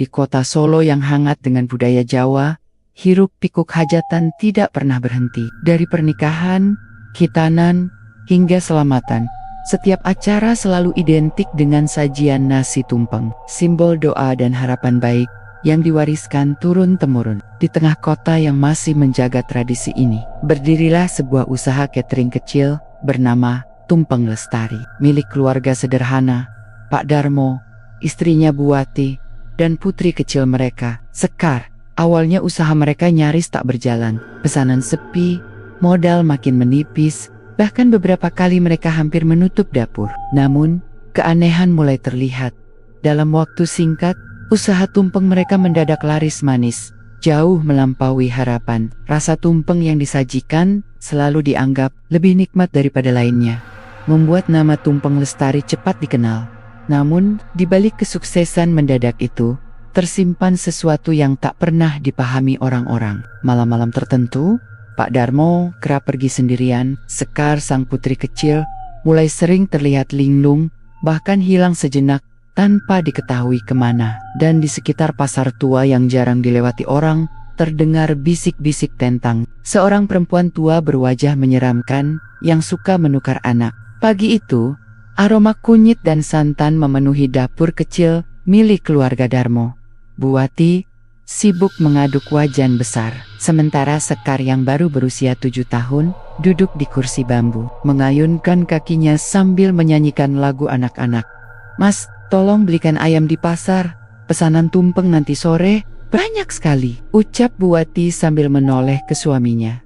Di kota Solo yang hangat dengan budaya Jawa, hiruk pikuk hajatan tidak pernah berhenti. Dari pernikahan, khitanan, hingga selamatan, setiap acara selalu identik dengan sajian nasi tumpeng, simbol doa dan harapan baik yang diwariskan turun-temurun. Di tengah kota yang masih menjaga tradisi ini, berdirilah sebuah usaha catering kecil bernama Tumpeng Lestari, milik keluarga sederhana, Pak Darmo, istrinya Buati, dan putri kecil mereka, Sekar. Awalnya usaha mereka nyaris tak berjalan, pesanan sepi, modal makin menipis, bahkan beberapa kali mereka hampir menutup dapur. Namun, keanehan mulai terlihat. Dalam waktu singkat, usaha tumpeng mereka mendadak laris manis, jauh melampaui harapan. Rasa tumpeng yang disajikan selalu dianggap lebih nikmat daripada lainnya, membuat nama Tumpeng Lestari cepat dikenal. Namun, di balik kesuksesan mendadak itu, tersimpan sesuatu yang tak pernah dipahami orang-orang. Malam-malam tertentu, Pak Darmo kerap pergi sendirian. Sekar, sang putri kecil, mulai sering terlihat linglung, bahkan hilang sejenak tanpa diketahui kemana. Dan di sekitar pasar tua yang jarang dilewati orang, terdengar bisik-bisik tentang seorang perempuan tua berwajah menyeramkan yang suka menukar anak. Pagi itu, aroma kunyit dan santan memenuhi dapur kecil milik keluarga Darmo. Buati sibuk mengaduk wajan besar, sementara Sekar yang baru berusia 7 tahun duduk di kursi bambu, mengayunkan kakinya sambil menyanyikan lagu anak-anak. "Mas, tolong belikan ayam di pasar, pesanan tumpeng nanti sore banyak sekali," ucap Buati sambil menoleh ke suaminya.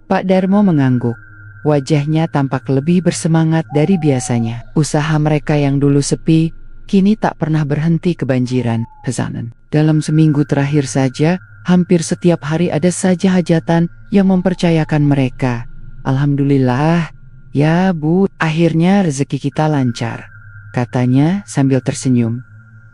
Pak Darmo mengangguk. Wajahnya tampak lebih bersemangat dari biasanya. Usaha mereka yang dulu sepi, kini tak pernah berhenti kebanjiran pesanan. Dalam seminggu terakhir saja, hampir setiap hari ada saja hajatan yang mempercayakan mereka. "Alhamdulillah, ya Bu, akhirnya rezeki kita lancar," katanya sambil tersenyum.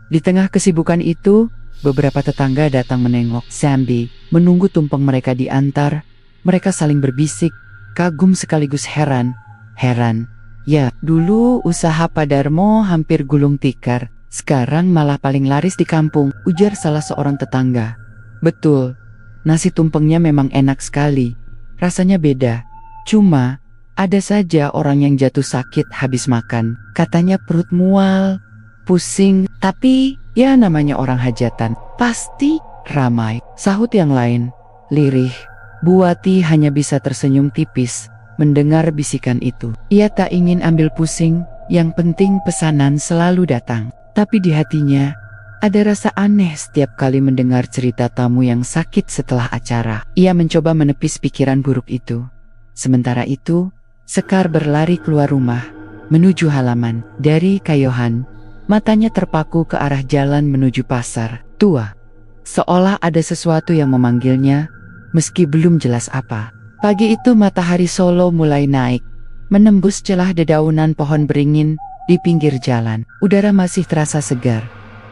Di tengah kesibukan itu, beberapa tetangga datang menengok sambil menunggu tumpeng mereka diantar. Mereka saling berbisik, kagum sekaligus heran. Ya, dulu usaha Pak Darmo hampir gulung tikar, sekarang malah paling laris di kampung, ujar salah seorang tetangga. "Betul, nasi tumpengnya memang enak sekali, rasanya beda. Cuma, ada saja orang yang jatuh sakit habis makan, katanya perut mual, pusing, tapi ya namanya orang hajatan, pasti ramai," sahut yang lain. Lirih, Buati hanya bisa tersenyum tipis mendengar bisikan itu. Ia tak ingin ambil pusing, yang penting pesanan selalu datang. Tapi di hatinya, ada rasa aneh setiap kali mendengar cerita tamu yang sakit setelah acara. Ia mencoba menepis pikiran buruk itu. Sementara itu, Sekar berlari keluar rumah, menuju halaman. Dari kayohan, matanya terpaku ke arah jalan menuju pasar tua. Seolah ada sesuatu yang memanggilnya, meski belum jelas apa. Pagi itu matahari Solo mulai naik, menembus celah dedaunan pohon beringin di pinggir jalan. Udara masih terasa segar,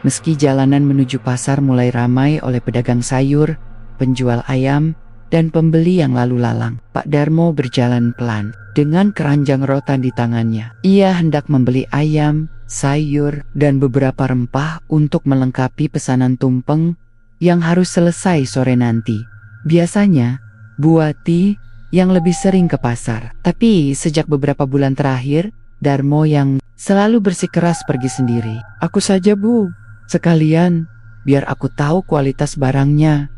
meski jalanan menuju pasar mulai ramai oleh pedagang sayur, penjual ayam, dan pembeli yang lalu lalang. Pak Darmo berjalan pelan, dengan keranjang rotan di tangannya. Ia hendak membeli ayam, sayur, dan beberapa rempah untuk melengkapi pesanan tumpeng yang harus selesai sore nanti. Biasanya, Buati yang lebih sering ke pasar. Tapi sejak beberapa bulan terakhir, Darmo yang selalu bersikeras pergi sendiri. "Aku saja Bu, sekalian, biar aku tahu kualitas barangnya,"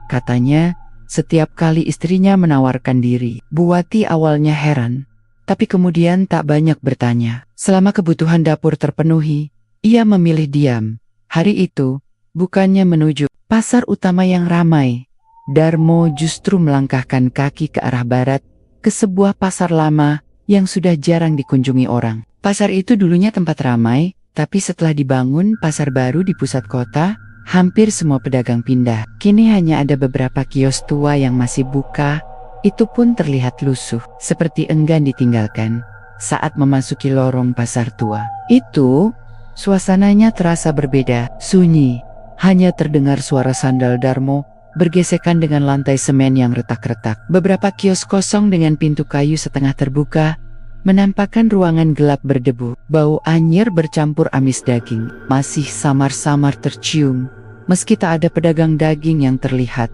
katanya setiap kali istrinya menawarkan diri. Buati awalnya heran, tapi kemudian tak banyak bertanya. Selama kebutuhan dapur terpenuhi, ia memilih diam. Hari itu, bukannya menuju pasar utama yang ramai, Darmo justru melangkahkan kaki ke arah barat, ke sebuah pasar lama yang sudah jarang dikunjungi orang. Pasar itu dulunya tempat ramai, tapi setelah dibangun pasar baru di pusat kota, hampir semua pedagang pindah. Kini hanya ada beberapa kios tua yang masih buka, itu pun terlihat lusuh, seperti enggan ditinggalkan. Saat memasuki lorong pasar tua itu, suasananya terasa berbeda, sunyi. Hanya terdengar suara sandal Darmo bergesekan dengan lantai semen yang retak-retak. Beberapa kios kosong dengan pintu kayu setengah terbuka menampakkan ruangan gelap berdebu. Bau anyir bercampur amis daging masih samar-samar tercium meski tak ada pedagang daging yang terlihat.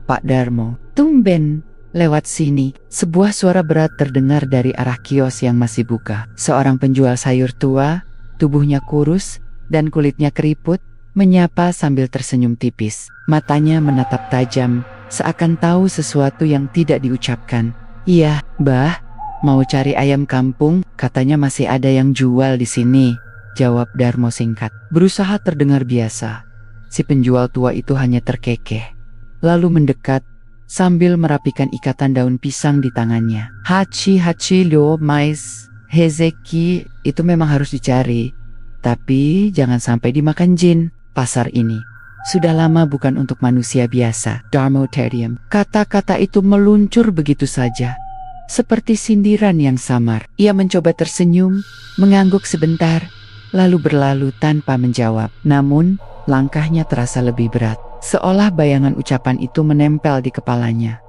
Pak Darmo, tumben, lewat sini. Sebuah suara berat terdengar dari arah kios yang masih buka. Seorang penjual sayur tua, tubuhnya kurus, dan kulitnya keriput, menyapa sambil tersenyum tipis. Matanya menatap tajam, seakan tahu sesuatu yang tidak diucapkan. Iya, Mbah, mau cari ayam kampung, katanya masih ada yang jual di sini, jawab Darmo singkat. Berusaha terdengar biasa, si penjual tua itu hanya terkekeh, lalu mendekat sambil merapikan ikatan daun pisang di tangannya. Hachi lo mais, Hezeki, itu memang harus dicari, tapi jangan sampai dimakan jin. Pasar ini sudah lama bukan untuk manusia biasa. Darmoterium. Kata-kata itu meluncur begitu saja, seperti sindiran yang samar. Ia mencoba tersenyum, mengangguk sebentar, lalu berlalu tanpa menjawab. Namun, langkahnya terasa lebih berat, seolah bayangan ucapan itu menempel di kepalanya.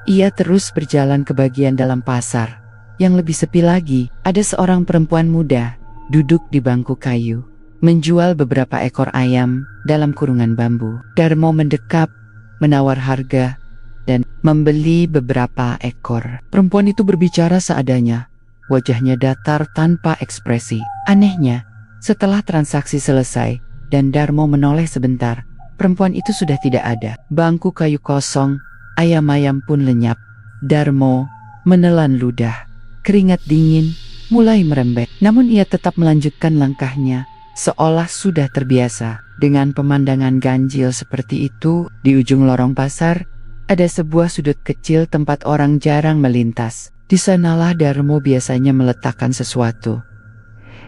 Ia terus berjalan ke bagian dalam pasar. Yang lebih sepi lagi, ada seorang perempuan muda, duduk di bangku kayu, menjual beberapa ekor ayam dalam kurungan bambu. Darmo mendekap, menawar harga, dan membeli beberapa ekor. Perempuan itu berbicara seadanya, wajahnya datar tanpa ekspresi. Anehnya, setelah transaksi selesai dan Darmo menoleh sebentar, perempuan itu sudah tidak ada. Bangku kayu kosong, ayam-ayam pun lenyap. Darmo menelan ludah. Keringat dingin mulai merembet, namun ia tetap melanjutkan langkahnya, seolah sudah terbiasa dengan pemandangan ganjil seperti itu. Di ujung lorong pasar, ada sebuah sudut kecil tempat orang jarang melintas. Di sanalah Darmo biasanya meletakkan sesuatu.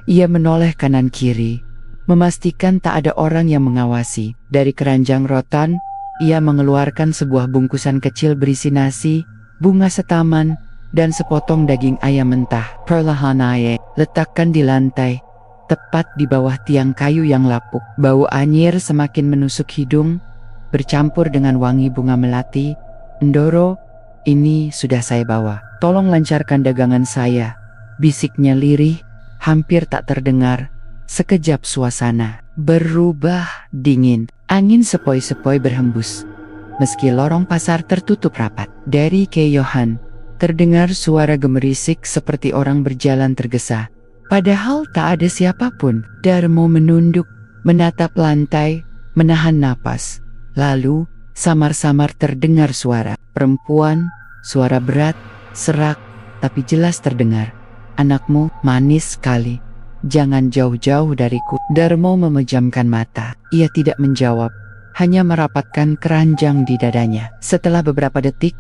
Ia menoleh kanan kiri, memastikan tak ada orang yang mengawasi. Dari keranjang rotan, ia mengeluarkan sebuah bungkusan kecil berisi nasi, bunga setaman, dan sepotong daging ayam mentah. Perlahan ia letakkan di lantai, tepat di bawah tiang kayu yang lapuk. Bau anyir semakin menusuk hidung, bercampur dengan wangi bunga melati. Ndoro, ini sudah saya bawa. Tolong lancarkan dagangan saya, bisiknya lirih, hampir tak terdengar. Sekejap suasana berubah dingin. Angin sepoi-sepoi berhembus, meski lorong pasar tertutup rapat. Dari keyohan, terdengar suara gemerisik seperti orang berjalan tergesa. Padahal tak ada siapapun. Darmo menunduk, menatap lantai, menahan napas. Lalu, samar-samar terdengar suara perempuan, suara berat, serak, tapi jelas terdengar. Anakmu manis sekali. Jangan jauh-jauh dariku. Darmo memejamkan mata. Ia tidak menjawab, hanya merapatkan keranjang di dadanya. Setelah beberapa detik,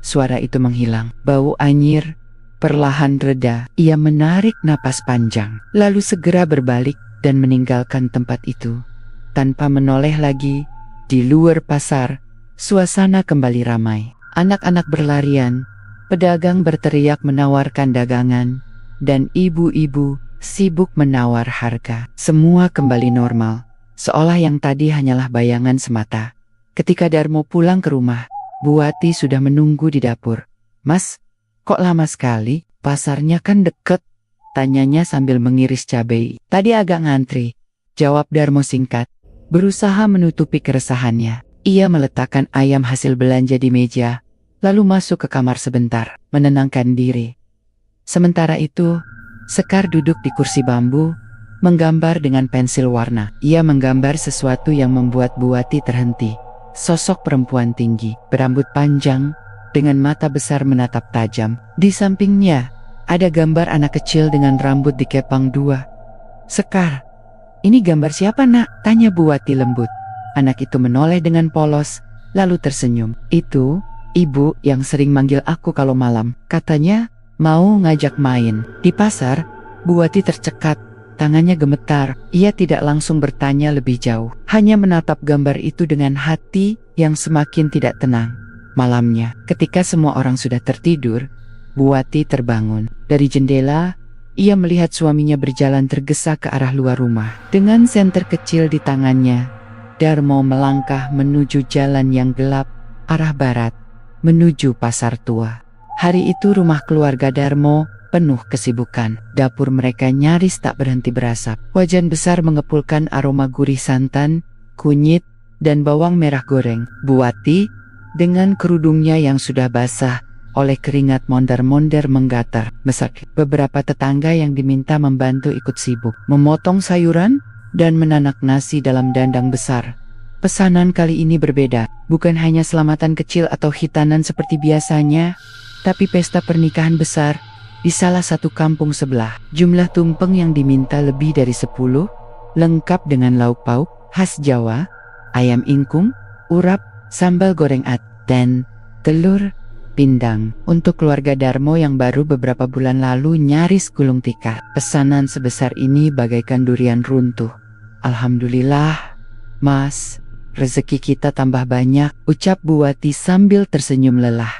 suara itu menghilang. Bau anyir perlahan reda. Ia menarik napas panjang, lalu segera berbalik dan meninggalkan tempat itu. Tanpa menoleh lagi, di luar pasar, suasana kembali ramai. Anak-anak berlarian, pedagang berteriak menawarkan dagangan, dan ibu-ibu sibuk menawar harga. Semua kembali normal, seolah yang tadi hanyalah bayangan semata. Ketika Darmo pulang ke rumah, Buati sudah menunggu di dapur. Mas, kok lama sekali? Pasarnya kan deket, tanyanya sambil mengiris cabai. Tadi agak ngantri, jawab Darmo singkat, berusaha menutupi keresahannya. Ia meletakkan ayam hasil belanja di meja, lalu masuk ke kamar sebentar, menenangkan diri. Sementara itu, Sekar duduk di kursi bambu, menggambar dengan pensil warna. Ia menggambar sesuatu yang membuat Buati terhenti. Sosok perempuan tinggi, berambut panjang, dengan mata besar menatap tajam. Di sampingnya, ada gambar anak kecil dengan rambut dikepang dua. Sekar, ini gambar siapa nak? Tanya Buati lembut. Anak itu menoleh dengan polos, lalu tersenyum. Itu, ibu yang sering manggil aku kalau malam. Katanya, mau ngajak main. Di pasar, Buati tercekat, tangannya gemetar. Ia tidak langsung bertanya lebih jauh, hanya menatap gambar itu dengan hati yang semakin tidak tenang. Malamnya, ketika semua orang sudah tertidur, Buati terbangun. Dari jendela, ia melihat suaminya berjalan tergesa ke arah luar rumah. Dengan senter kecil di tangannya, Darmo melangkah menuju jalan yang gelap, arah barat, menuju pasar tua. Hari itu rumah keluarga Darmo penuh kesibukan. Dapur mereka nyaris tak berhenti berasap. Wajan besar mengepulkan aroma gurih santan, kunyit, dan bawang merah goreng. Buati, dengan kerudungnya yang sudah basah oleh keringat mondar-mondar menggatar. Meski beberapa tetangga yang diminta membantu ikut sibuk memotong sayuran dan menanak nasi dalam dandang besar. Pesanan kali ini berbeda, bukan hanya selamatan kecil atau hitanan seperti biasanya, tapi pesta pernikahan besar di salah satu kampung sebelah. Jumlah tumpeng yang diminta lebih dari 10, lengkap dengan lauk pauk khas Jawa, ayam ingkung, urap, sambal goreng dan telur pindang. Untuk keluarga Darmo yang baru beberapa bulan lalu nyaris gulung tikar, pesanan sebesar ini bagaikan durian runtuh. Alhamdulillah, Mas, rezeki kita tambah banyak, ucap Buati sambil tersenyum lelah.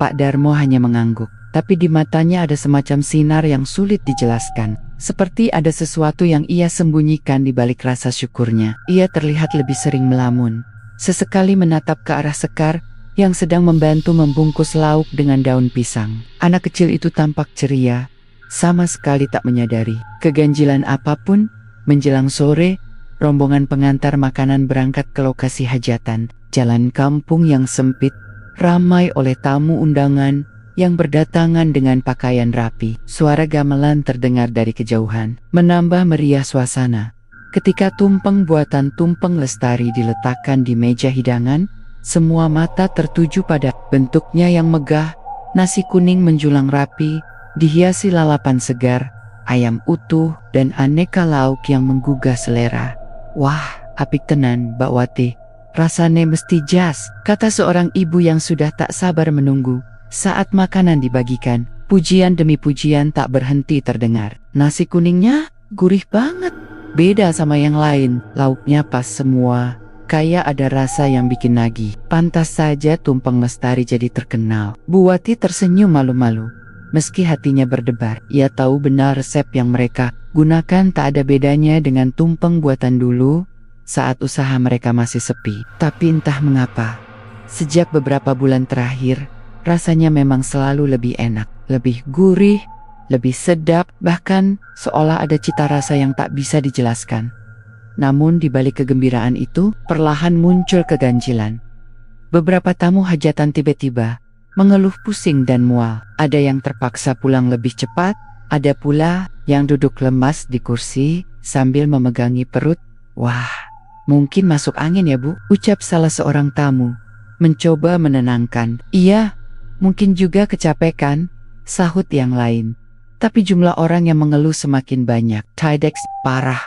Pak Darmo hanya mengangguk, tapi di matanya ada semacam sinar yang sulit dijelaskan. Seperti ada sesuatu yang ia sembunyikan di balik rasa syukurnya. Ia terlihat lebih sering melamun. Sesekali menatap ke arah Sekar yang sedang membantu membungkus lauk dengan daun pisang. Anak kecil itu tampak ceria, sama sekali tak menyadari keganjilan apapun. Menjelang sore, rombongan pengantar makanan berangkat ke lokasi hajatan. Jalan kampung yang sempit ramai oleh tamu undangan yang berdatangan dengan pakaian rapi. Suara gamelan terdengar dari kejauhan, menambah meriah suasana. Ketika tumpeng buatan Tumpeng Lestari diletakkan di meja hidangan, semua mata tertuju pada bentuknya yang megah. Nasi kuning menjulang rapi, dihiasi lalapan segar, ayam utuh, dan aneka lauk yang menggugah selera. Wah, apik tenan, Mbak Wati. Rasane mesti jas, kata seorang ibu yang sudah tak sabar menunggu. Saat makanan dibagikan, pujian demi pujian tak berhenti terdengar. Nasi kuningnya gurih banget, beda sama yang lain. Lauknya pas semua, kayak ada rasa yang bikin nagih. Pantas saja Tumpeng Lestari jadi terkenal. Buati tersenyum malu-malu. Meski hatinya berdebar, ia tahu benar resep yang mereka gunakan tak ada bedanya dengan tumpeng buatan dulu saat usaha mereka masih sepi. Tapi entah mengapa, sejak beberapa bulan terakhir, rasanya memang selalu lebih enak, lebih gurih, lebih sedap, bahkan seolah ada cita rasa yang tak bisa dijelaskan. Namun di balik kegembiraan itu, perlahan muncul keganjilan. Beberapa tamu hajatan tiba-tiba mengeluh pusing dan mual. Ada yang terpaksa pulang lebih cepat, ada pula yang duduk lemas di kursi sambil memegangi perut. Wah, mungkin masuk angin ya Bu, ucap salah seorang tamu, mencoba menenangkan. Iya, mungkin juga kecapekan, sahut yang lain. Tapi jumlah orang yang mengeluh semakin banyak. Tidex parah,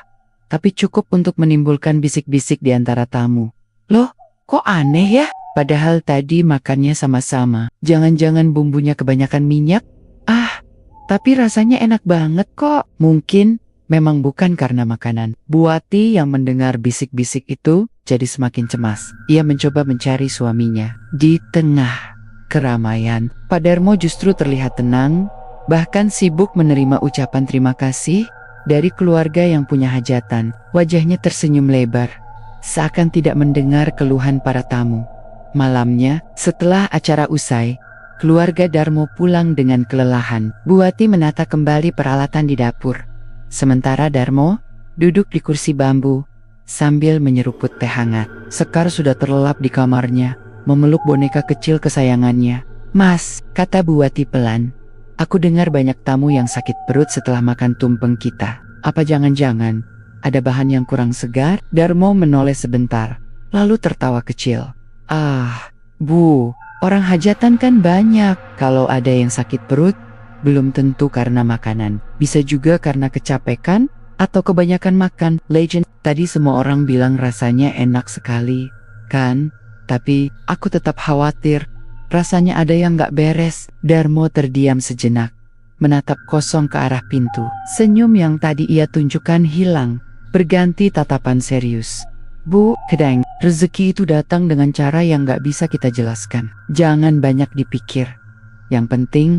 tapi cukup untuk menimbulkan bisik-bisik di antara tamu. Loh, kok aneh ya? Padahal tadi makannya sama-sama. Jangan-jangan bumbunya kebanyakan minyak? Tapi rasanya enak banget kok. Mungkin memang bukan karena makanan. Buati yang mendengar bisik-bisik itu jadi semakin cemas. Ia mencoba mencari suaminya. Di tengah keramaian, Pak Darmo justru terlihat tenang, bahkan sibuk menerima ucapan terima kasih dari keluarga yang punya hajatan. Wajahnya tersenyum lebar, seakan tidak mendengar keluhan para tamu. Malamnya, setelah acara usai, keluarga Darmo pulang dengan kelelahan. Buati menata kembali peralatan di dapur, sementara Darmo duduk di kursi bambu sambil menyeruput teh hangat. Sekar sudah terlelap di kamarnya, memeluk boneka kecil kesayangannya. Mas, kata Buati pelan, aku dengar banyak tamu yang sakit perut setelah makan tumpeng kita. Apa jangan-jangan ada bahan yang kurang segar? Darmo menoleh sebentar, lalu tertawa kecil. Bu, orang hajatan kan banyak. Kalau ada yang sakit perut, belum tentu karena makanan. Bisa juga karena kecapekan atau kebanyakan makan. Legend, tadi semua orang bilang rasanya enak sekali, kan? Tapi aku tetap khawatir, rasanya ada yang gak beres. Darmo terdiam sejenak, menatap kosong ke arah pintu. Senyum yang tadi ia tunjukkan hilang, berganti tatapan serius. Bu, kedang, rezeki itu datang dengan cara yang gak bisa kita jelaskan. Jangan banyak dipikir. Yang penting,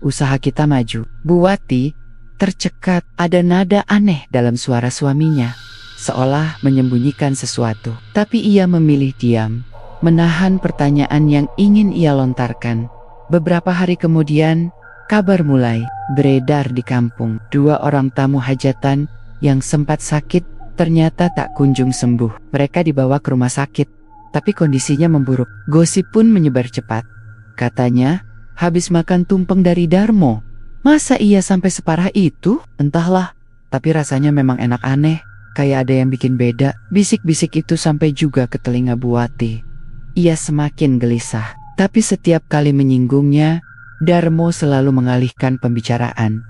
usaha kita maju. Buati tercekat, ada nada aneh dalam suara suaminya, seolah menyembunyikan sesuatu. Tapi ia memilih diam, menahan pertanyaan yang ingin ia lontarkan. Beberapa hari kemudian, kabar mulai beredar di kampung. 2 orang tamu hajatan yang sempat sakit Ternyata tak kunjung sembuh. Mereka dibawa ke rumah sakit, tapi kondisinya memburuk. Gosip pun menyebar cepat. Katanya, habis makan tumpeng dari Darmo. Masa iya sampai separah itu? Entahlah, tapi rasanya memang enak aneh. Kayak ada yang bikin beda. Bisik-bisik itu sampai juga ke telinga Buati. Ia semakin gelisah. Tapi setiap kali menyinggungnya, Darmo selalu mengalihkan pembicaraan.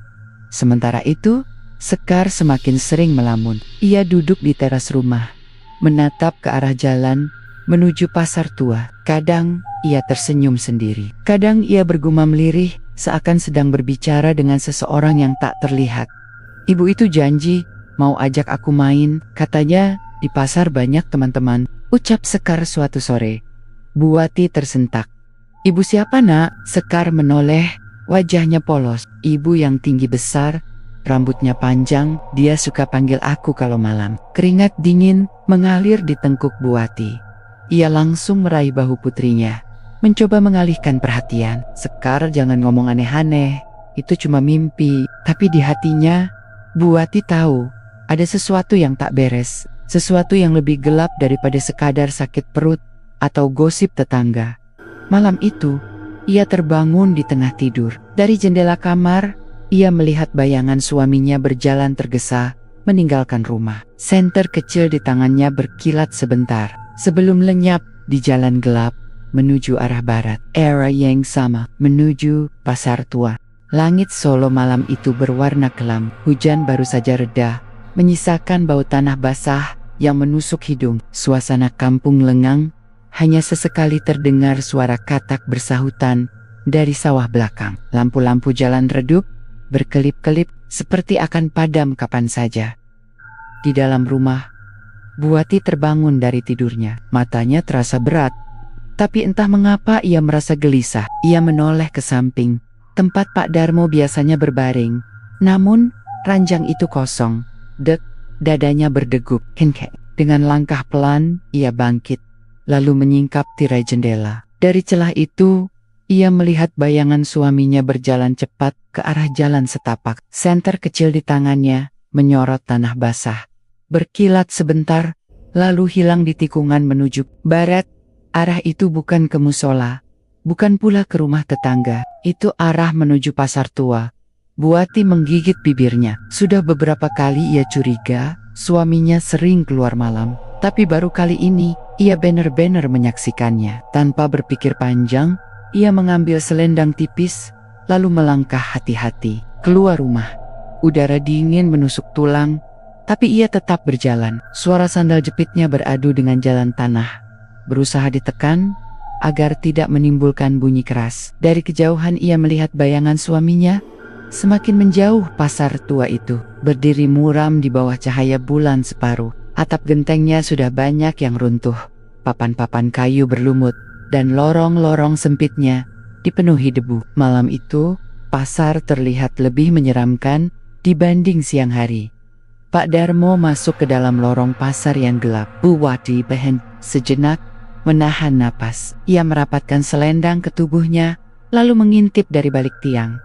Sementara itu, Sekar semakin sering melamun. Ia duduk di teras rumah, menatap ke arah jalan menuju pasar tua. Kadang ia tersenyum sendiri. Kadang ia bergumam lirih, seakan sedang berbicara dengan seseorang yang tak terlihat. Ibu itu janji mau ajak aku main, katanya di pasar banyak teman-teman, ucap Sekar suatu sore. Buati tersentak. Ibu siapa nak? Sekar menoleh, wajahnya polos. Ibu yang tinggi besar, rambutnya panjang, dia suka panggil aku kalau malam. Keringat dingin mengalir di tengkuk Buati. Ia langsung meraih bahu putrinya, mencoba mengalihkan perhatian. Sekar, jangan ngomong aneh-aneh, itu cuma mimpi. Tapi di hatinya, Buati tahu ada sesuatu yang tak beres, sesuatu yang lebih gelap daripada sekadar sakit perut atau gosip tetangga. Malam itu, ia terbangun di tengah tidur. Dari jendela kamar, ia melihat bayangan suaminya berjalan tergesa, meninggalkan rumah. Senter kecil di tangannya berkilat sebentar, sebelum lenyap di jalan gelap, menuju arah barat. Era yang sama, menuju pasar tua. Langit Solo malam itu berwarna kelam. Hujan baru saja reda, menyisakan bau tanah basah yang menusuk hidung. Suasana kampung lengang, hanya sesekali terdengar suara katak bersahutan dari sawah belakang. Lampu-lampu jalan redup, berkelip-kelip, seperti akan padam kapan saja. Di dalam rumah, Buati terbangun dari tidurnya. Matanya terasa berat, tapi entah mengapa ia merasa gelisah. Ia menoleh ke samping, tempat Pak Darmo biasanya berbaring. Namun, ranjang itu kosong. Dek, dadanya berdegup. Henkek. Dengan langkah pelan, ia bangkit, lalu menyingkap tirai jendela. Dari celah itu, ia melihat bayangan suaminya berjalan cepat ke arah jalan setapak. Senter kecil di tangannya menyorot tanah basah. Berkilat sebentar, lalu hilang di tikungan menuju barat. Arah itu bukan ke musola, bukan pula ke rumah tetangga. Itu arah menuju pasar tua. Buati menggigit bibirnya. Sudah beberapa kali ia curiga suaminya sering keluar malam, tapi baru kali ini ia benar-benar menyaksikannya. Tanpa berpikir panjang, ia mengambil selendang tipis, lalu melangkah hati-hati keluar rumah. Udara dingin menusuk tulang, tapi ia tetap berjalan. Suara sandal jepitnya beradu dengan jalan tanah, berusaha ditekan agar tidak menimbulkan bunyi keras. Dari kejauhan ia melihat bayangan suaminya semakin menjauh. Pasar tua itu berdiri muram di bawah cahaya bulan separuh. Atap gentengnya sudah banyak yang runtuh, papan-papan kayu berlumut, dan lorong-lorong sempitnya dipenuhi debu. Malam itu, pasar terlihat lebih menyeramkan dibanding siang hari. Pak Darmo masuk ke dalam lorong pasar yang gelap. Buati berhenti sejenak, menahan napas. Ia merapatkan selendang ke tubuhnya, lalu mengintip dari balik tiang.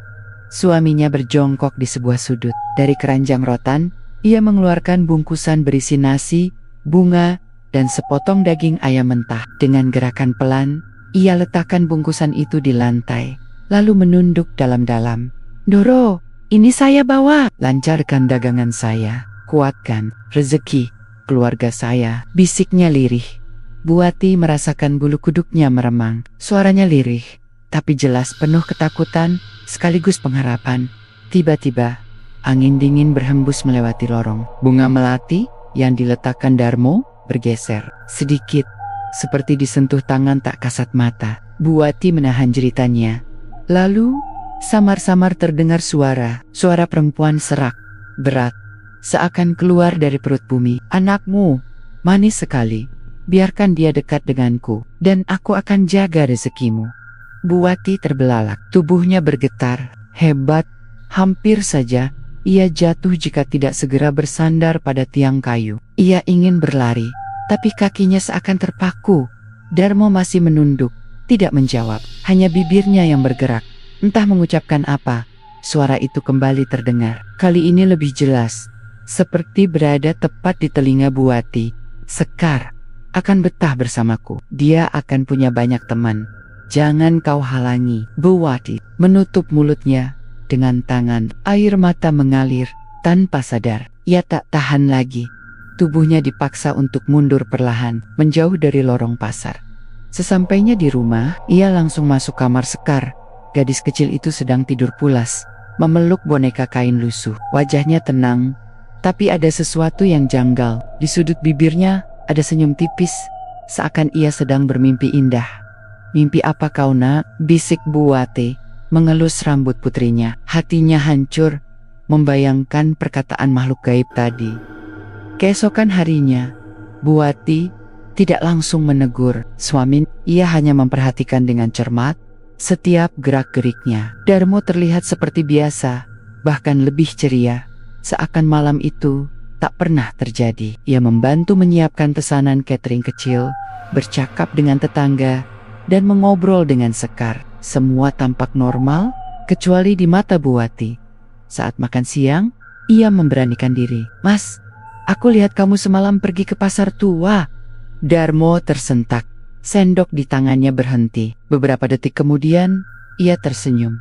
Suaminya berjongkok di sebuah sudut. Dari keranjang rotan, ia mengeluarkan bungkusan berisi nasi, bunga, dan sepotong daging ayam mentah. Dengan gerakan pelan, ia letakkan bungkusan itu di lantai, lalu menunduk dalam-dalam. Doro, ini saya bawa. Lancarkan dagangan saya, kuatkan rezeki keluarga saya, bisiknya lirih. Buati merasakan bulu kuduknya meremang. Suaranya lirih, tapi jelas penuh ketakutan, sekaligus pengharapan. Tiba-tiba, angin dingin berhembus melewati lorong. Bunga melati yang diletakkan Darmo bergeser sedikit, seperti disentuh tangan tak kasat mata. Buati menahan jeritannya. Lalu, samar-samar terdengar suara perempuan serak, berat, seakan keluar dari perut bumi. Anakmu, manis sekali. Biarkan dia dekat denganku, dan aku akan jaga rezekimu. Buati terbelalak, tubuhnya bergetar, hebat. Hampir saja ia jatuh jika tidak segera bersandar pada tiang kayu. Ia ingin berlari, tapi kakinya seakan terpaku. Darmo masih menunduk, tidak menjawab. Hanya bibirnya yang bergerak, entah mengucapkan apa. Suara itu kembali terdengar. Kali ini lebih jelas, seperti berada tepat di telinga Buati. Sekar akan betah bersamaku. Dia akan punya banyak teman. Jangan kau halangi. Buati menutup mulutnya dengan tangan. Air mata mengalir tanpa sadar. Ia tak tahan lagi. Tubuhnya dipaksa untuk mundur perlahan, menjauh dari lorong pasar. Sesampainya di rumah, ia langsung masuk kamar Sekar. Gadis kecil itu sedang tidur pulas, memeluk boneka kain lusuh. Wajahnya tenang, tapi ada sesuatu yang janggal. Di sudut bibirnya ada senyum tipis, seakan ia sedang bermimpi indah. Mimpi apa kau nak? Bisik Buati, mengelus rambut putrinya. Hatinya hancur, membayangkan perkataan makhluk gaib tadi. Keesokan harinya, Buati tidak langsung menegur suami. Ia hanya memperhatikan dengan cermat setiap gerak-geriknya. Darmo terlihat seperti biasa, bahkan lebih ceria, seakan malam itu tak pernah terjadi. Ia membantu menyiapkan pesanan catering kecil, bercakap dengan tetangga, dan mengobrol dengan Sekar. Semua tampak normal, kecuali di mata Buati. Saat makan siang, ia memberanikan diri. Mas, aku lihat kamu semalam pergi ke pasar tua. Darmo tersentak. Sendok di tangannya berhenti. Beberapa detik kemudian, ia tersenyum.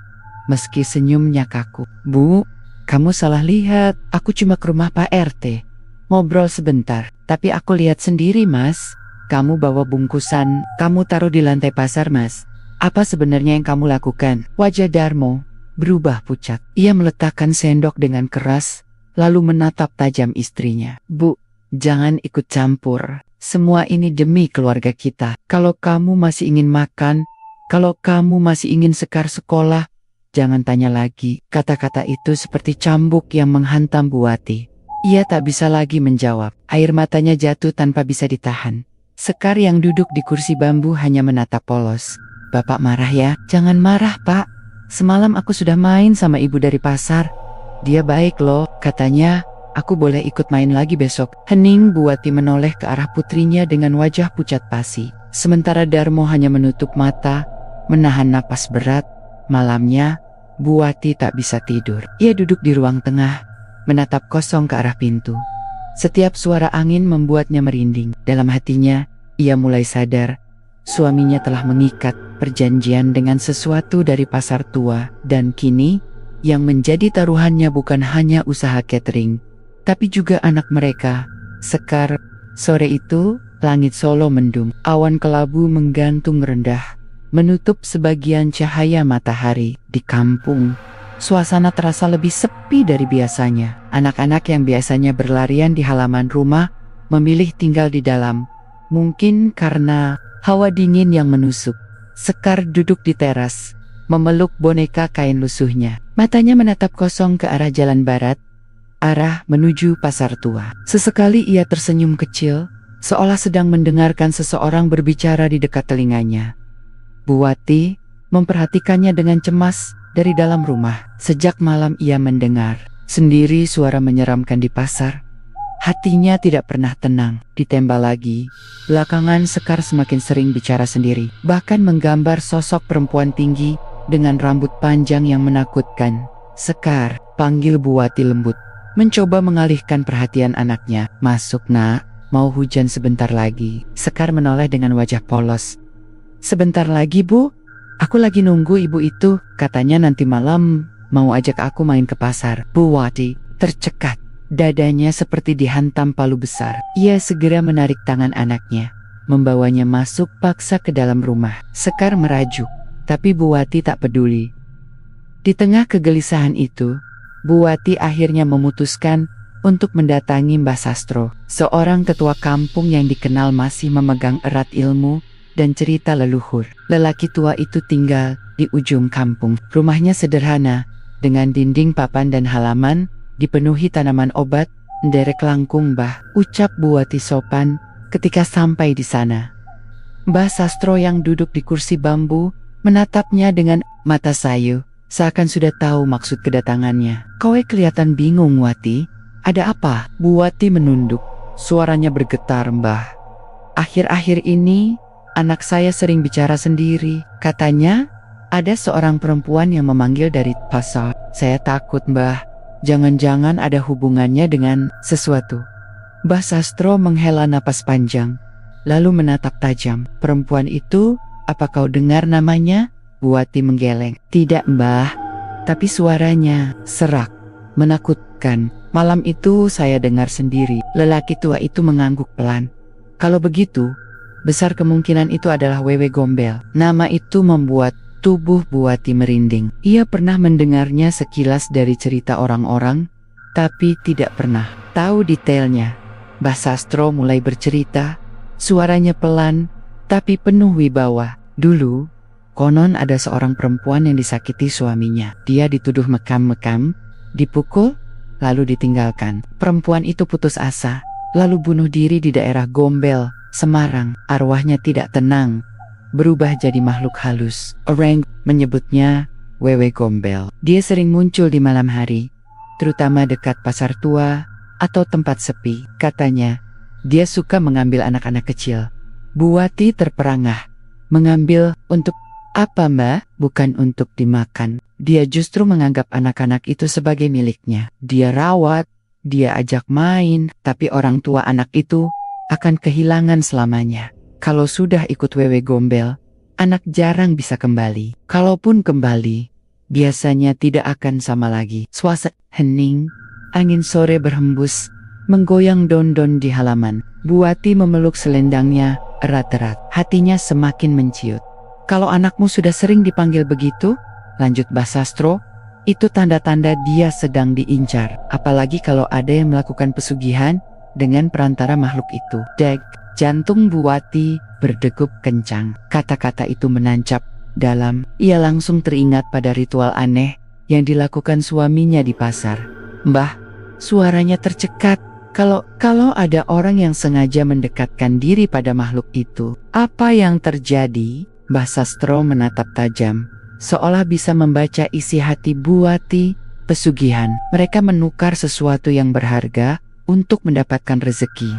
Meski senyumnya kaku. Bu, kamu salah lihat. Aku cuma ke rumah Pak RT. Ngobrol sebentar. Tapi aku lihat sendiri, Mas. Kamu bawa bungkusan. Kamu taruh di lantai pasar, Mas. Apa sebenarnya yang kamu lakukan? Wajah Darmo berubah pucat. Ia meletakkan sendok dengan keras, lalu menatap tajam istrinya. Bu, jangan ikut campur. Semua ini demi keluarga kita. Kalau kamu masih ingin makan, kalau kamu masih ingin Sekar sekolah, jangan tanya lagi. Kata-kata itu seperti cambuk yang menghantam Buati. Ia tak bisa lagi menjawab. Air matanya jatuh tanpa bisa ditahan. Sekar yang duduk di kursi bambu hanya menatap polos. Bapak marah ya? Jangan marah, Pak. Semalam aku sudah main sama ibu dari pasar. Dia baik loh, katanya. Aku boleh ikut main lagi besok. Hening Buati menoleh ke arah putrinya dengan wajah pucat pasi. Sementara Darmo hanya menutup mata, menahan napas berat. Malamnya, Buati tak bisa tidur. Ia duduk di ruang tengah, menatap kosong ke arah pintu. Setiap suara angin membuatnya merinding. Dalam hatinya, ia mulai sadar, suaminya telah mengikat perjanjian dengan sesuatu dari pasar tua. Dan kini, yang menjadi taruhannya bukan hanya usaha catering, tapi juga anak mereka, Sekar. Sore itu, langit Solo mendung. Awan kelabu menggantung rendah, menutup sebagian cahaya matahari. Di kampung, suasana terasa lebih sepi dari biasanya. Anak-anak yang biasanya berlarian di halaman rumah, memilih tinggal di dalam. Mungkin karena hawa dingin yang menusuk. Sekar duduk di teras, memeluk boneka kain lusuhnya. Matanya menatap kosong ke arah jalan barat, arah menuju pasar tua. Sesekali ia tersenyum kecil, seolah sedang mendengarkan seseorang berbicara di dekat telinganya. Buati memperhatikannya dengan cemas dari dalam rumah. Sejak malam ia mendengar sendiri suara menyeramkan di pasar. Hatinya tidak pernah tenang. Ditambah lagi, belakangan Sekar semakin sering bicara sendiri, bahkan menggambar sosok perempuan tinggi dengan rambut panjang yang menakutkan. Sekar, panggil Buati lembut, mencoba mengalihkan perhatian anaknya. Masuk nak, mau hujan sebentar lagi. Sekar menoleh dengan wajah polos. Sebentar lagi Bu, aku lagi nunggu ibu itu. Katanya nanti malam mau ajak aku main ke pasar. Buati tercekat, dadanya seperti dihantam palu besar. Ia segera menarik tangan anaknya, membawanya masuk paksa ke dalam rumah. Sekar merajuk, tapi Buati tak peduli. Di tengah kegelisahan itu, Buati akhirnya memutuskan untuk mendatangi Mbah Sastro, seorang tetua kampung yang dikenal masih memegang erat ilmu dan cerita leluhur. Lelaki tua itu tinggal di ujung kampung. Rumahnya sederhana, dengan dinding papan dan halaman dipenuhi tanaman obat. Derek langkung Mbah, ucap Buati sopan ketika sampai di sana. Mbah Sastro yang duduk di kursi bambu menatapnya dengan mata sayu, seakan sudah tahu maksud kedatangannya. Kowe kelihatan bingung, Wati. Ada apa? Buati menunduk. Suaranya bergetar. Mbah, akhir-akhir ini anak saya sering bicara sendiri. Katanya ada seorang perempuan yang memanggil dari pasar. Saya takut, Mbah. Jangan-jangan ada hubungannya dengan sesuatu. Mbah Sastro menghela napas panjang, lalu menatap tajam. Perempuan itu, apa kau dengar namanya? Buati menggeleng. Tidak, Mbah. Tapi suaranya serak, menakutkan. Malam itu saya dengar sendiri. Lelaki tua itu mengangguk pelan. Kalau begitu, besar kemungkinan itu adalah Wewe Gombel. Nama itu membuat tubuh Buati merinding. Ia pernah mendengarnya sekilas dari cerita orang-orang, tapi tidak pernah tahu detailnya. Mbah Sastro mulai bercerita, suaranya pelan, tapi penuh wibawa. Dulu, konon ada seorang perempuan yang disakiti suaminya. Dia dituduh mekam-mekam, dipukul, lalu ditinggalkan. Perempuan itu putus asa, lalu bunuh diri di daerah Gombel, Semarang. Arwahnya tidak tenang, berubah jadi makhluk halus. Orang menyebutnya Wewe Gombel. Dia sering muncul di malam hari, terutama dekat pasar tua atau tempat sepi. Katanya, dia suka mengambil anak-anak kecil. Buati terperangah. Mengambil untuk apa, Mbak? Bukan untuk dimakan. Dia justru menganggap anak-anak itu sebagai miliknya. Dia rawat, dia ajak main, tapi orang tua anak itu akan kehilangan selamanya. Kalau sudah ikut Wewe Gombel, anak jarang bisa kembali. Kalaupun kembali, biasanya tidak akan sama lagi. Suasana hening, angin sore berhembus, menggoyang daun-daun di halaman. Buati memeluk selendangnya erat-erat. Hatinya semakin menciut. Kalau anakmu sudah sering dipanggil begitu, lanjut Mbah Sastro, itu tanda-tanda dia sedang diincar. Apalagi kalau ada yang melakukan pesugihan dengan perantara makhluk itu. Dek, jantung Buati berdegup kencang. Kata-kata itu menancap dalam. Ia langsung teringat pada ritual aneh yang dilakukan suaminya di pasar. Mbah, suaranya tercekat. Kalau ada orang yang sengaja mendekatkan diri pada makhluk itu, apa yang terjadi? Mbah Sastro menatap tajam, seolah bisa membaca isi hati Buati. Pesugihan, mereka menukar sesuatu yang berharga untuk mendapatkan rezeki.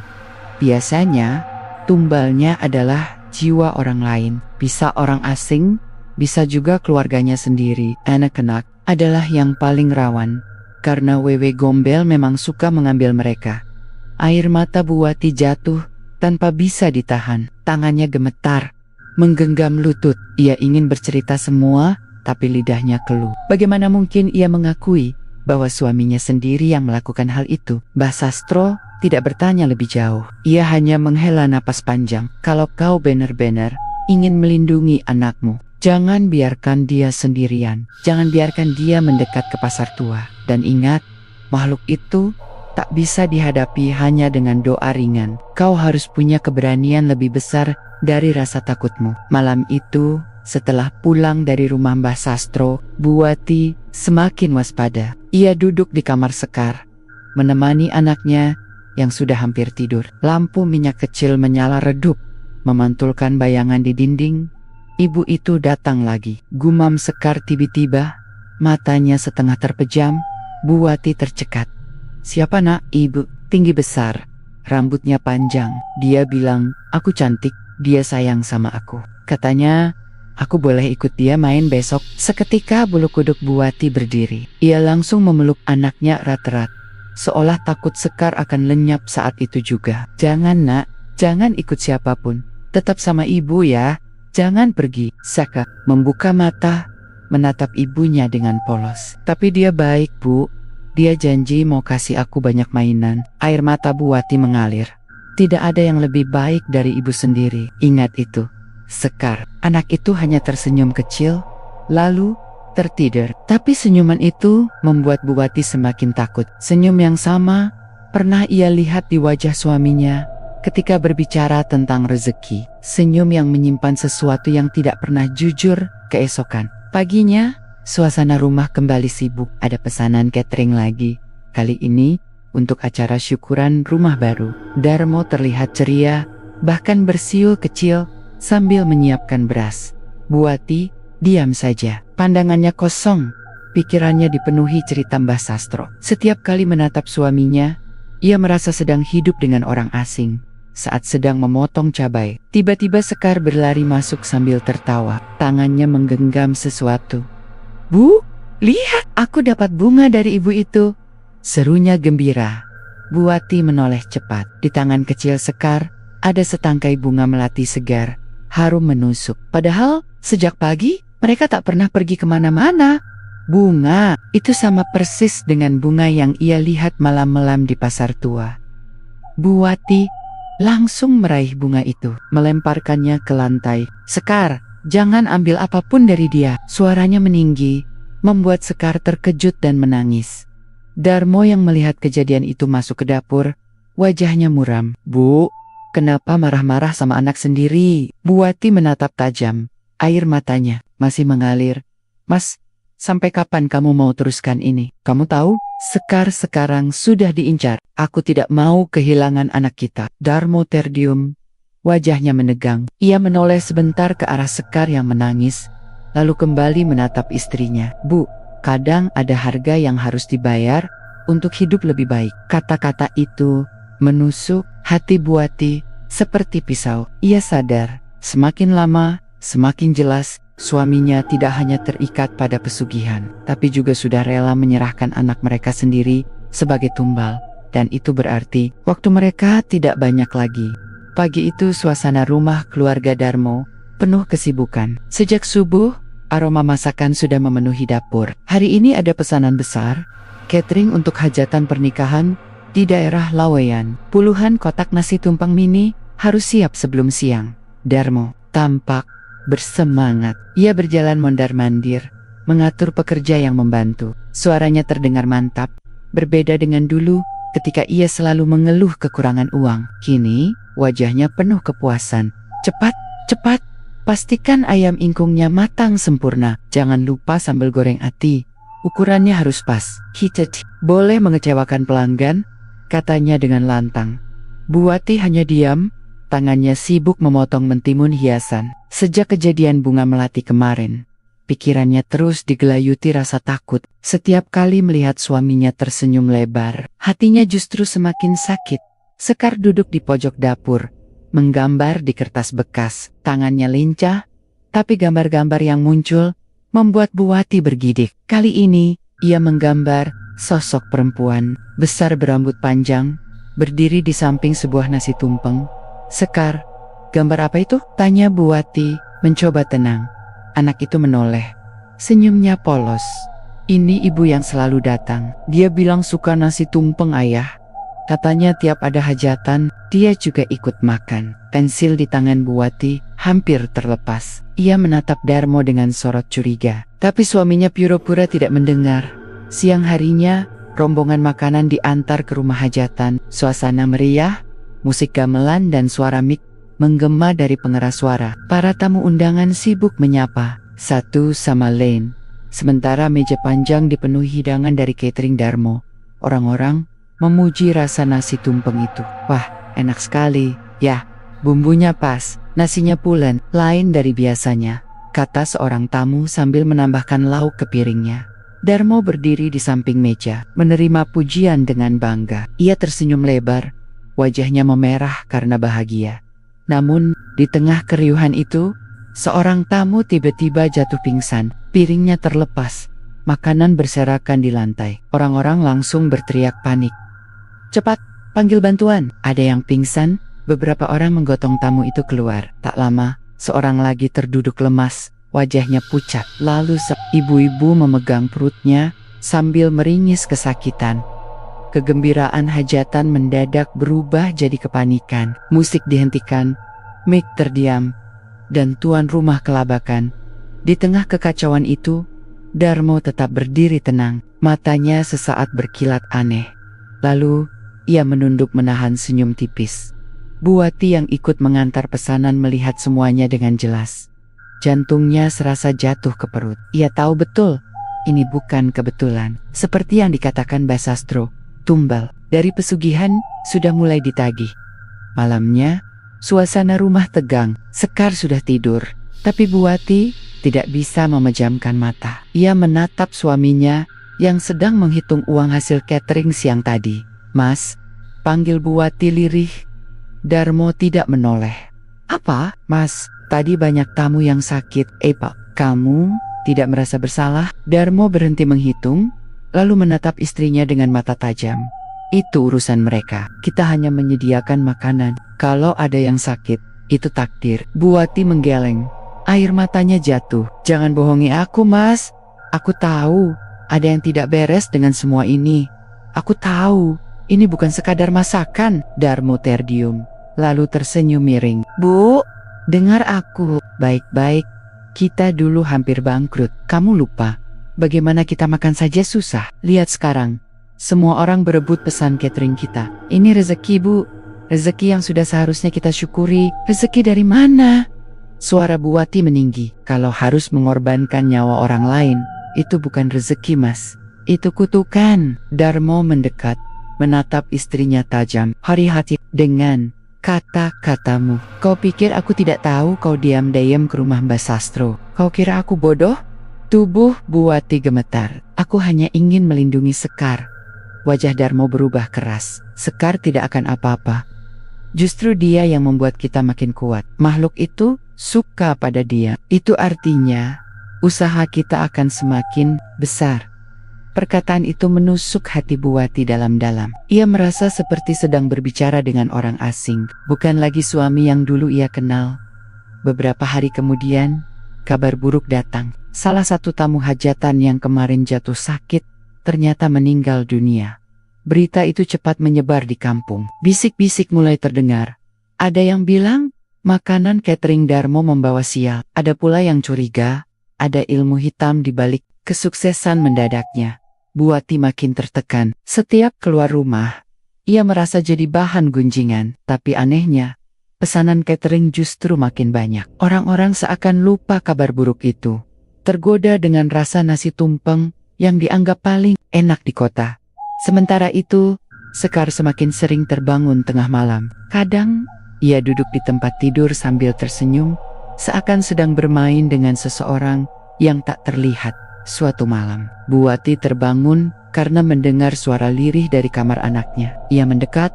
Biasanya, tumbalnya adalah jiwa orang lain, bisa orang asing, bisa juga keluarganya sendiri. Anak-anak adalah yang paling rawan, karena Wewe Gombel memang suka mengambil mereka. Air mata Buati jatuh tanpa bisa ditahan. Tangannya gemetar, menggenggam lutut. Ia ingin bercerita semua, tapi lidahnya keluh. Bagaimana mungkin ia mengakui bahwa suaminya sendiri yang melakukan hal itu? Mbah Sastro tidak bertanya lebih jauh. Ia hanya menghela napas panjang. Kalau kau benar-benar ingin melindungi anakmu, jangan biarkan dia sendirian. Jangan biarkan dia mendekat ke pasar tua. Dan ingat, makhluk itu tak bisa dihadapi hanya dengan doa ringan. Kau harus punya keberanian lebih besar dari rasa takutmu. Malam itu, setelah pulang dari rumah Mbah Sastro, Buati semakin waspada. Ia duduk di kamar Sekar, menemani anaknya yang sudah hampir tidur. Lampu minyak kecil menyala redup, memantulkan bayangan di dinding. Ibu itu datang lagi. Gumam Sekar tiba-tiba, matanya setengah terpejam. Buati tercekat. Siapa, nak? Ibu, tinggi besar, rambutnya panjang. Dia bilang, aku cantik, dia sayang sama aku. Katanya, aku boleh ikut dia main besok. Seketika bulu kuduk Buati berdiri. Ia langsung memeluk anaknya erat-erat, seolah takut Sekar akan lenyap saat itu juga. Jangan, nak, jangan ikut siapapun. Tetap sama ibu ya, jangan pergi. Sekar membuka mata, menatap ibunya dengan polos. Tapi dia baik, Bu. Dia janji mau kasih aku banyak mainan. Air mata Buati mengalir. Tidak ada yang lebih baik dari ibu sendiri. Ingat itu, Sekar. Anak itu hanya tersenyum kecil, lalu tertidur. Tapi senyuman itu membuat Buati semakin takut. Senyum yang sama pernah ia lihat di wajah suaminya ketika berbicara tentang rezeki. Senyum yang menyimpan sesuatu yang tidak pernah jujur keesokan. Paginya, suasana rumah kembali sibuk. Ada pesanan catering lagi. Kali ini untuk acara syukuran rumah baru. Darmo terlihat ceria, bahkan bersiul kecil sambil menyiapkan beras. Buati diam saja. Pandangannya kosong. Pikirannya dipenuhi cerita Mbah Sastro. Setiap kali menatap suaminya, ia merasa sedang hidup dengan orang asing. Saat sedang memotong cabai, tiba-tiba Sekar berlari masuk sambil tertawa. Tangannya menggenggam sesuatu. Bu, lihat, aku dapat bunga dari ibu itu. Serunya gembira. Buati menoleh cepat. Di tangan kecil Sekar, ada setangkai bunga melati segar, harum menusuk. Padahal, sejak pagi, mereka tak pernah pergi kemana-mana. Bunga, itu sama persis dengan bunga yang ia lihat malam-malam di pasar tua. Buati langsung meraih bunga itu, melemparkannya ke lantai. Sekar, jangan ambil apapun dari dia. Suaranya meninggi, membuat Sekar terkejut dan menangis. Darmo yang melihat kejadian itu masuk ke dapur, wajahnya muram. Bu, kenapa marah-marah sama anak sendiri? Buati menatap tajam, air matanya masih mengalir. Mas, sampai kapan kamu mau teruskan ini? Kamu tahu, Sekar sekarang sudah diincar. Aku tidak mau kehilangan anak kita. Darmo terdiam, wajahnya menegang. Ia menoleh sebentar ke arah Sekar yang menangis, lalu kembali menatap istrinya. Bu, kadang ada harga yang harus dibayar untuk hidup lebih baik. Kata-kata itu menusuk hati Buati seperti pisau. Ia sadar, semakin lama, semakin jelas, suaminya tidak hanya terikat pada pesugihan, tapi juga sudah rela menyerahkan anak mereka sendiri sebagai tumbal. Dan itu berarti waktu mereka tidak banyak lagi. Pagi itu suasana rumah keluarga Darmo penuh kesibukan. Sejak subuh, aroma masakan sudah memenuhi dapur. Hari ini ada pesanan besar, catering untuk hajatan pernikahan di daerah Laweyan. Puluhan kotak nasi tumpang mini harus siap sebelum siang. Darmo tampak bersemangat. Ia berjalan mondar-mandir, mengatur pekerja yang membantu. Suaranya terdengar mantap, berbeda dengan dulu ketika ia selalu mengeluh kekurangan uang. Kini, wajahnya penuh kepuasan. Cepat, cepat, pastikan ayam ingkungnya matang sempurna. Jangan lupa sambal goreng ati. Ukurannya harus pas. Hicet, boleh mengecewakan pelanggan, katanya dengan lantang. Buati hanya diam, tangannya sibuk memotong mentimun hiasan. Sejak kejadian bunga melati kemarin, pikirannya terus digelayuti rasa takut. Setiap kali melihat suaminya tersenyum lebar, hatinya justru semakin sakit. Sekar duduk di pojok dapur, menggambar di kertas bekas. Tangannya lincah, tapi gambar-gambar yang muncul membuat Buati bergidik. Kali ini, ia menggambar sosok perempuan besar berambut panjang, berdiri di samping sebuah nasi tumpeng. Sekar, gambar apa itu? Tanya Buati, mencoba tenang. Anak itu menoleh. Senyumnya polos. Ini ibu yang selalu datang. Dia bilang suka nasi tumpeng ayah. Katanya tiap ada hajatan, dia juga ikut makan. Pensil di tangan Buati hampir terlepas. Ia menatap Darmo dengan sorot curiga. Tapi suaminya pura-pura tidak mendengar. Siang harinya, rombongan makanan diantar ke rumah hajatan. Suasana meriah, musik gamelan dan suara mik menggema dari pengeras suara. Para tamu undangan sibuk menyapa satu sama lain. Sementara meja panjang dipenuhi hidangan dari catering Darmo. Orang-orang memuji rasa nasi tumpeng itu. Wah, enak sekali. Ya, bumbunya pas, nasinya pulen, lain dari biasanya, kata seorang tamu sambil menambahkan lauk ke piringnya. Darmo berdiri di samping meja, menerima pujian dengan bangga. Ia tersenyum lebar, wajahnya memerah karena bahagia. Namun, di tengah keriuhan itu, seorang tamu tiba-tiba jatuh pingsan. Piringnya terlepas, makanan berserakan di lantai. Orang-orang langsung berteriak panik. Cepat, panggil bantuan. Ada yang pingsan, beberapa orang menggotong tamu itu keluar. Tak lama, seorang lagi terduduk lemas, wajahnya pucat. Lalu ibu-ibu memegang perutnya sambil meringis kesakitan. Kegembiraan hajatan mendadak berubah jadi kepanikan. Musik dihentikan, mic terdiam, dan tuan rumah kelabakan. Di tengah kekacauan itu, Darmo tetap berdiri tenang. Matanya sesaat berkilat aneh. Lalu, ia menunduk menahan senyum tipis. Buati yang ikut mengantar pesanan melihat semuanya dengan jelas. Jantungnya serasa jatuh ke perut. Ia tahu betul, ini bukan kebetulan. Seperti yang dikatakan Mbak Sastro, tumbal dari pesugihan sudah mulai ditagih. Malamnya, suasana rumah tegang. Sekar sudah tidur, tapi Buati tidak bisa memejamkan mata. Ia menatap suaminya yang sedang menghitung uang hasil catering siang tadi. Mas, panggil Buati lirih. Darmo tidak menoleh. Apa, Mas? Tadi banyak tamu yang sakit. Pak, kamu tidak merasa bersalah? Darmo berhenti menghitung, lalu menatap istrinya dengan mata tajam. Itu urusan mereka, kita hanya menyediakan makanan. Kalau ada yang sakit, itu takdir. Buati menggeleng, air matanya jatuh. Jangan bohongi aku, Mas. Aku tahu, ada yang tidak beres dengan semua ini. Aku tahu, ini bukan sekadar masakan. Darmo terdiam, lalu tersenyum miring. Bu, dengar aku, baik-baik. Kita dulu hampir bangkrut. Kamu lupa, bagaimana kita makan saja susah. Lihat sekarang, semua orang berebut pesan catering kita. Ini rezeki, Bu. Rezeki yang sudah seharusnya kita syukuri. Rezeki dari mana? Suara Buati meninggi. Kalau harus mengorbankan nyawa orang lain, itu bukan rezeki, Mas. Itu kutukan. Darmo mendekat, menatap istrinya tajam. Hati-hati dengan kata-katamu. Kau pikir aku tidak tahu kau diam-diam ke rumah Mbak Sastro? Kau kira aku bodoh? Tubuh Buati gemetar. Aku hanya ingin melindungi Sekar. Wajah Darmo berubah keras. Sekar tidak akan apa-apa. Justru dia yang membuat kita makin kuat. Makhluk itu suka pada dia. Itu artinya usaha kita akan semakin besar. Perkataan itu menusuk hati Buati dalam-dalam. Ia merasa seperti sedang berbicara dengan orang asing, bukan lagi suami yang dulu ia kenal. Beberapa hari kemudian, kabar buruk datang. Salah satu tamu hajatan yang kemarin jatuh sakit, ternyata meninggal dunia. Berita itu cepat menyebar di kampung. Bisik-bisik mulai terdengar. Ada yang bilang, makanan catering Darmo membawa sial. Ada pula yang curiga, ada ilmu hitam di balik kesuksesan mendadaknya. Buati makin tertekan. Setiap keluar rumah, ia merasa jadi bahan gunjingan. Tapi anehnya, pesanan catering justru makin banyak. Orang-orang seakan lupa kabar buruk itu. Tergoda dengan rasa nasi tumpeng yang dianggap paling enak di kota. Sementara itu, Sekar semakin sering terbangun tengah malam. Kadang, ia duduk di tempat tidur sambil tersenyum, seakan sedang bermain dengan seseorang yang tak terlihat. Suatu malam, Buati terbangun karena mendengar suara lirih dari kamar anaknya. Ia mendekat,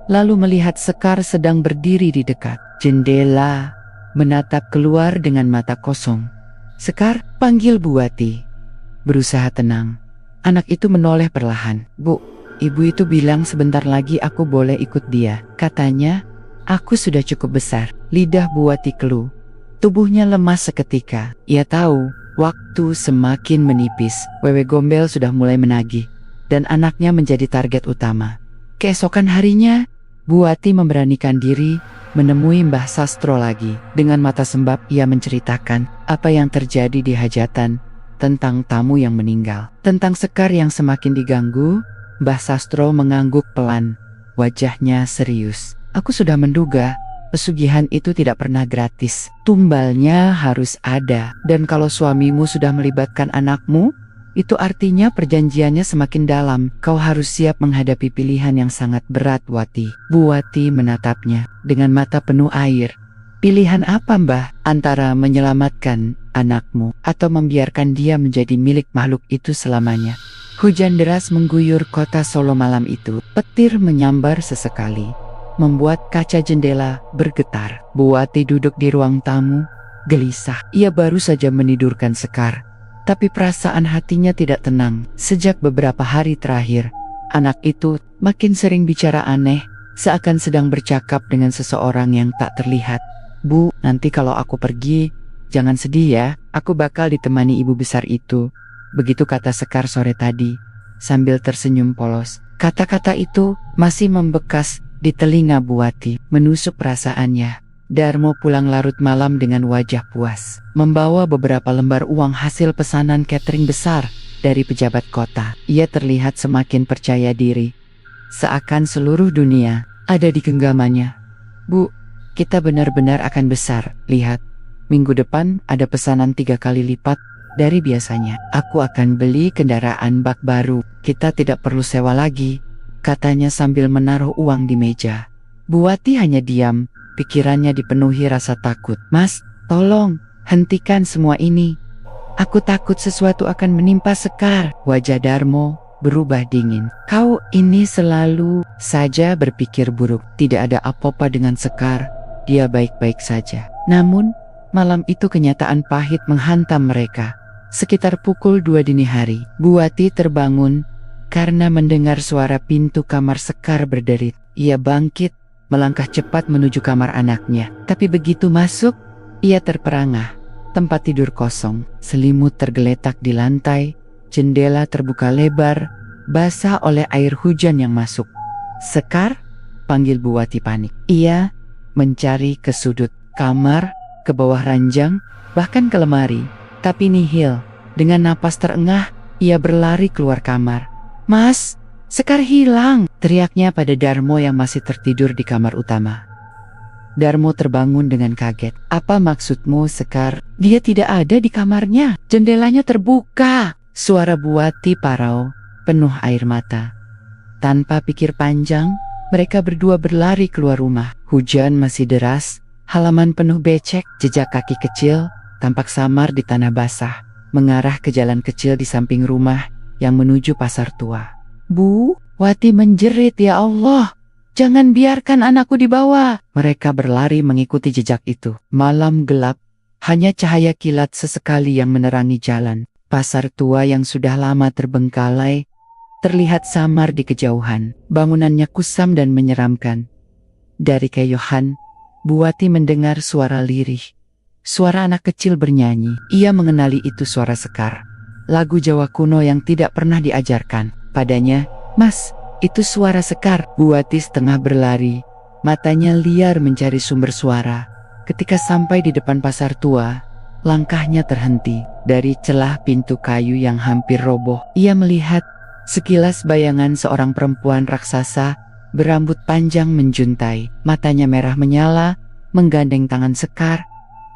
lalu melihat Sekar sedang berdiri di dekat jendela, menatap keluar dengan mata kosong. Sekar, panggil Buati. Berusaha tenang. Anak itu menoleh perlahan. Bu, ibu itu bilang sebentar lagi aku boleh ikut dia. Katanya, aku sudah cukup besar. Lidah Buati keluh. Tubuhnya lemas seketika. Ia tahu, waktu semakin menipis. Wewe Gombel sudah mulai menagih. Dan anaknya menjadi target utama. Keesokan harinya, Buati memberanikan diri menemui Mbah Sastro lagi. Dengan mata sembab ia menceritakan apa yang terjadi di hajatan. Tentang tamu yang meninggal, tentang Sekar yang semakin diganggu. Mbah Sastro mengangguk pelan. Wajahnya serius. Aku sudah menduga, pesugihan itu tidak pernah gratis. Tumbalnya harus ada. Dan kalau suamimu sudah melibatkan anakmu, itu artinya perjanjiannya semakin dalam. Kau harus siap menghadapi pilihan yang sangat berat, Wati. Buati menatapnya dengan mata penuh air. Pilihan apa, Mbah? Antara menyelamatkan anakmu atau membiarkan dia menjadi milik makhluk itu selamanya. Hujan deras mengguyur kota Solo malam itu. Petir menyambar sesekali, membuat kaca jendela bergetar. Buati duduk di ruang tamu, gelisah. Ia baru saja menidurkan Sekar, tapi perasaan hatinya tidak tenang. Sejak beberapa hari terakhir, anak itu makin sering bicara aneh, seakan sedang bercakap dengan seseorang yang tak terlihat. Bu, nanti kalau aku pergi, jangan sedih ya, aku bakal ditemani ibu besar itu. Begitu kata Sekar sore tadi, sambil tersenyum polos. Kata-kata itu masih membekas di telinga Buati, menusuk perasaannya. Darmo pulang larut malam dengan wajah puas, membawa beberapa lembar uang hasil pesanan catering besar dari pejabat kota. Ia terlihat semakin percaya diri, seakan seluruh dunia ada di genggamannya. Bu, kita benar-benar akan besar. Lihat, minggu depan ada pesanan 3 kali lipat dari biasanya. Aku akan beli kendaraan bak baru. Kita tidak perlu sewa lagi, katanya sambil menaruh uang di meja. Buati hanya diam, pikirannya dipenuhi rasa takut. Mas, tolong, hentikan semua ini. Aku takut sesuatu akan menimpa Sekar. Wajah Darmo berubah dingin. Kau ini selalu saja berpikir buruk. Tidak ada apa-apa dengan Sekar. Dia baik-baik saja. Namun, malam itu kenyataan pahit menghantam mereka. Sekitar pukul 2 dini hari, Buati terbangun karena mendengar suara pintu kamar Sekar berderit. Ia bangkit, melangkah cepat menuju kamar anaknya. Tapi begitu masuk, ia terperangah. Tempat tidur kosong, selimut tergeletak di lantai, jendela terbuka lebar, basah oleh air hujan yang masuk. "Sekar?" panggil Buati panik. Ia mencari ke sudut kamar, ke bawah ranjang, bahkan ke lemari. Tapi nihil. Dengan napas terengah, ia berlari keluar kamar. "Mas, Sekar hilang!" teriaknya pada Darmo yang masih tertidur di kamar utama. Darmo terbangun dengan kaget. "Apa maksudmu, Sekar? Dia tidak ada di kamarnya. Jendelanya terbuka." Suara Buati parau, penuh air mata. Tanpa pikir panjang, mereka berdua berlari keluar rumah. Hujan masih deras, halaman penuh becek, jejak kaki kecil tampak samar di tanah basah, mengarah ke jalan kecil di samping rumah yang menuju pasar tua. "Bu," Wati menjerit, "Ya Allah, jangan biarkan anakku dibawa." Mereka berlari mengikuti jejak itu. Malam gelap, hanya cahaya kilat sesekali yang menerangi jalan. Pasar tua yang sudah lama terbengkalai terlihat samar di kejauhan. Bangunannya kusam dan menyeramkan. Dari keyohan, Buati mendengar suara lirih. Suara anak kecil bernyanyi. Ia mengenali itu suara Sekar. Lagu Jawa kuno yang tidak pernah diajarkan padanya. "Mas, itu suara Sekar." Buati setengah berlari, matanya liar mencari sumber suara. Ketika sampai di depan pasar tua, langkahnya terhenti. Dari celah pintu kayu yang hampir roboh, ia melihat sekilas bayangan seorang perempuan raksasa berambut panjang menjuntai. Matanya merah menyala, menggandeng tangan Sekar.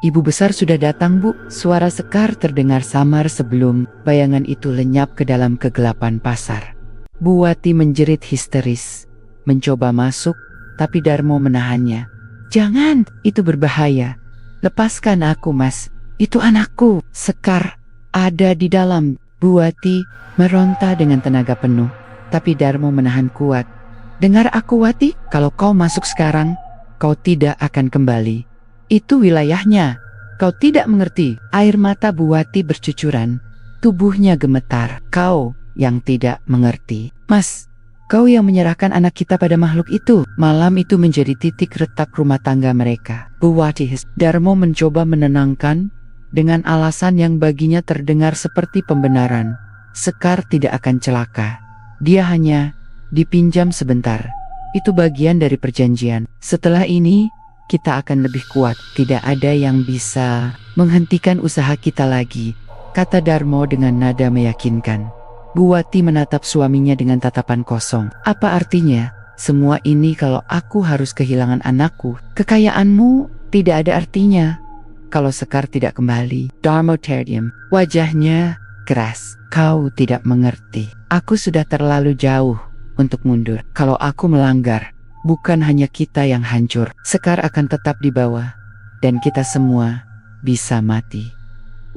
"Ibu besar sudah datang, Bu." Suara Sekar terdengar samar sebelum bayangan itu lenyap ke dalam kegelapan pasar. Buati menjerit histeris, mencoba masuk, tapi Darmo menahannya. "Jangan, itu berbahaya. Lepaskan aku, Mas. Itu anakku." "Sekar ada di dalam." Buati meronta dengan tenaga penuh, tapi Darmo menahan kuat. "Dengar aku, Wati, kalau kau masuk sekarang, kau tidak akan kembali. Itu wilayahnya. Kau tidak mengerti." Air mata Buati bercucuran, tubuhnya gemetar. "Kau yang tidak mengerti. Mas, kau yang menyerahkan anak kita pada makhluk itu." Malam itu menjadi titik retak rumah tangga mereka. Buati Darmo mencoba menenangkan dengan alasan yang baginya terdengar seperti pembenaran. Sekar tidak akan celaka. Dia hanya dipinjam sebentar. Itu bagian dari perjanjian. Setelah ini, kita akan lebih kuat. Tidak ada yang bisa menghentikan usaha kita lagi, kata Darmo dengan nada meyakinkan. Buati menatap suaminya dengan tatapan kosong. Apa artinya semua ini kalau aku harus kehilangan anakku? Kekayaanmu tidak ada artinya kalau Sekar tidak kembali. Darmo terdiam. Wajahnya keras. Kau tidak mengerti. Aku sudah terlalu jauh untuk mundur. Kalau aku melanggar, bukan hanya kita yang hancur. Sekar akan tetap di bawah, dan kita semua bisa mati.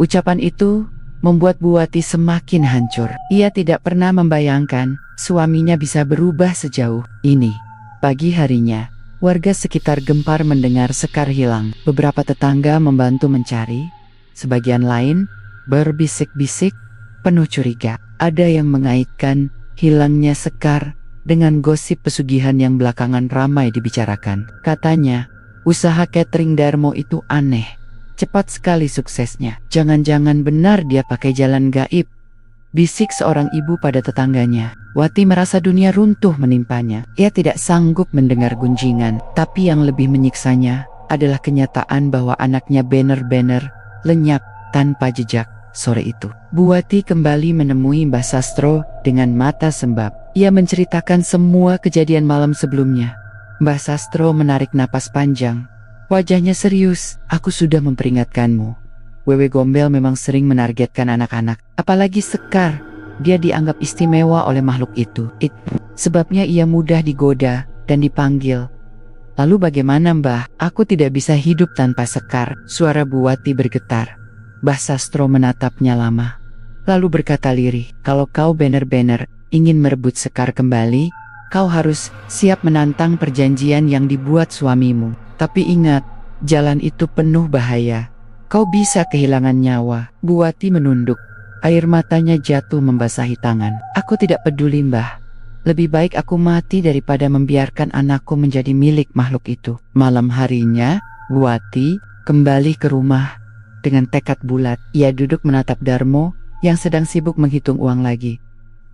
Ucapan itu membuat Buati semakin hancur. Ia tidak pernah membayangkan suaminya bisa berubah sejauh ini. Pagi harinya, warga sekitar gempar mendengar Sekar hilang. Beberapa tetangga membantu mencari. Sebagian lain berbisik-bisik penuh curiga. Ada yang mengaitkan hilangnya Sekar dengan gosip pesugihan yang belakangan ramai dibicarakan. Katanya, usaha catering Darmo itu aneh. Cepat sekali suksesnya. Jangan-jangan benar dia pakai jalan gaib. Bisik seorang ibu pada tetangganya. Wati merasa dunia runtuh menimpanya. Ia tidak sanggup mendengar gunjingan. Tapi yang lebih menyiksanya adalah kenyataan bahwa anaknya benar-benar lenyap tanpa jejak sore itu. Buati kembali menemui Mbah Sastro dengan mata sembab. Ia menceritakan semua kejadian malam sebelumnya. Mbah Sastro menarik napas panjang. Wajahnya serius. Aku sudah memperingatkanmu. Wewe Gombel memang sering menargetkan anak-anak. Apalagi Sekar. Dia dianggap istimewa oleh makhluk itu. Sebabnya ia mudah digoda dan dipanggil. Lalu bagaimana, Mbah? Aku tidak bisa hidup tanpa Sekar. Suara Buati bergetar. Mbah Sastro menatapnya lama. Lalu berkata lirih, kalau kau benar-benar ingin merebut Sekar kembali, kau harus siap menantang perjanjian yang dibuat suamimu. Tapi ingat, jalan itu penuh bahaya. Kau bisa kehilangan nyawa. Buati menunduk. Air matanya jatuh membasahi tangan. Aku tidak peduli, Mbah. Lebih baik aku mati daripada membiarkan anakku menjadi milik makhluk itu. Malam harinya, Buati kembali ke rumah dengan tekad bulat. Ia duduk menatap Darmo yang sedang sibuk menghitung uang lagi.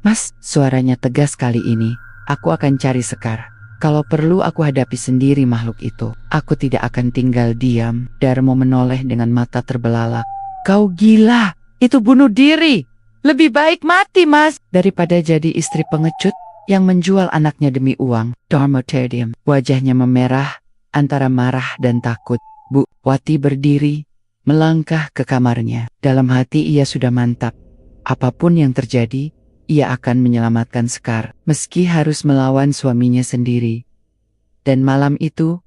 Mas, suaranya tegas kali ini. Aku akan cari Sekar. Kalau perlu aku hadapi sendiri makhluk itu. Aku tidak akan tinggal diam. Darmo menoleh dengan mata terbelalak. Kau gila, itu bunuh diri. Lebih baik mati, Mas, daripada jadi istri pengecut yang menjual anaknya demi uang. Darmo terdiam. Wajahnya memerah antara marah dan takut. Bu Wati berdiri, melangkah ke kamarnya. Dalam hati ia sudah mantap. Apapun yang terjadi, ia akan menyelamatkan Sekar, meski harus melawan suaminya sendiri. Dan malam itu,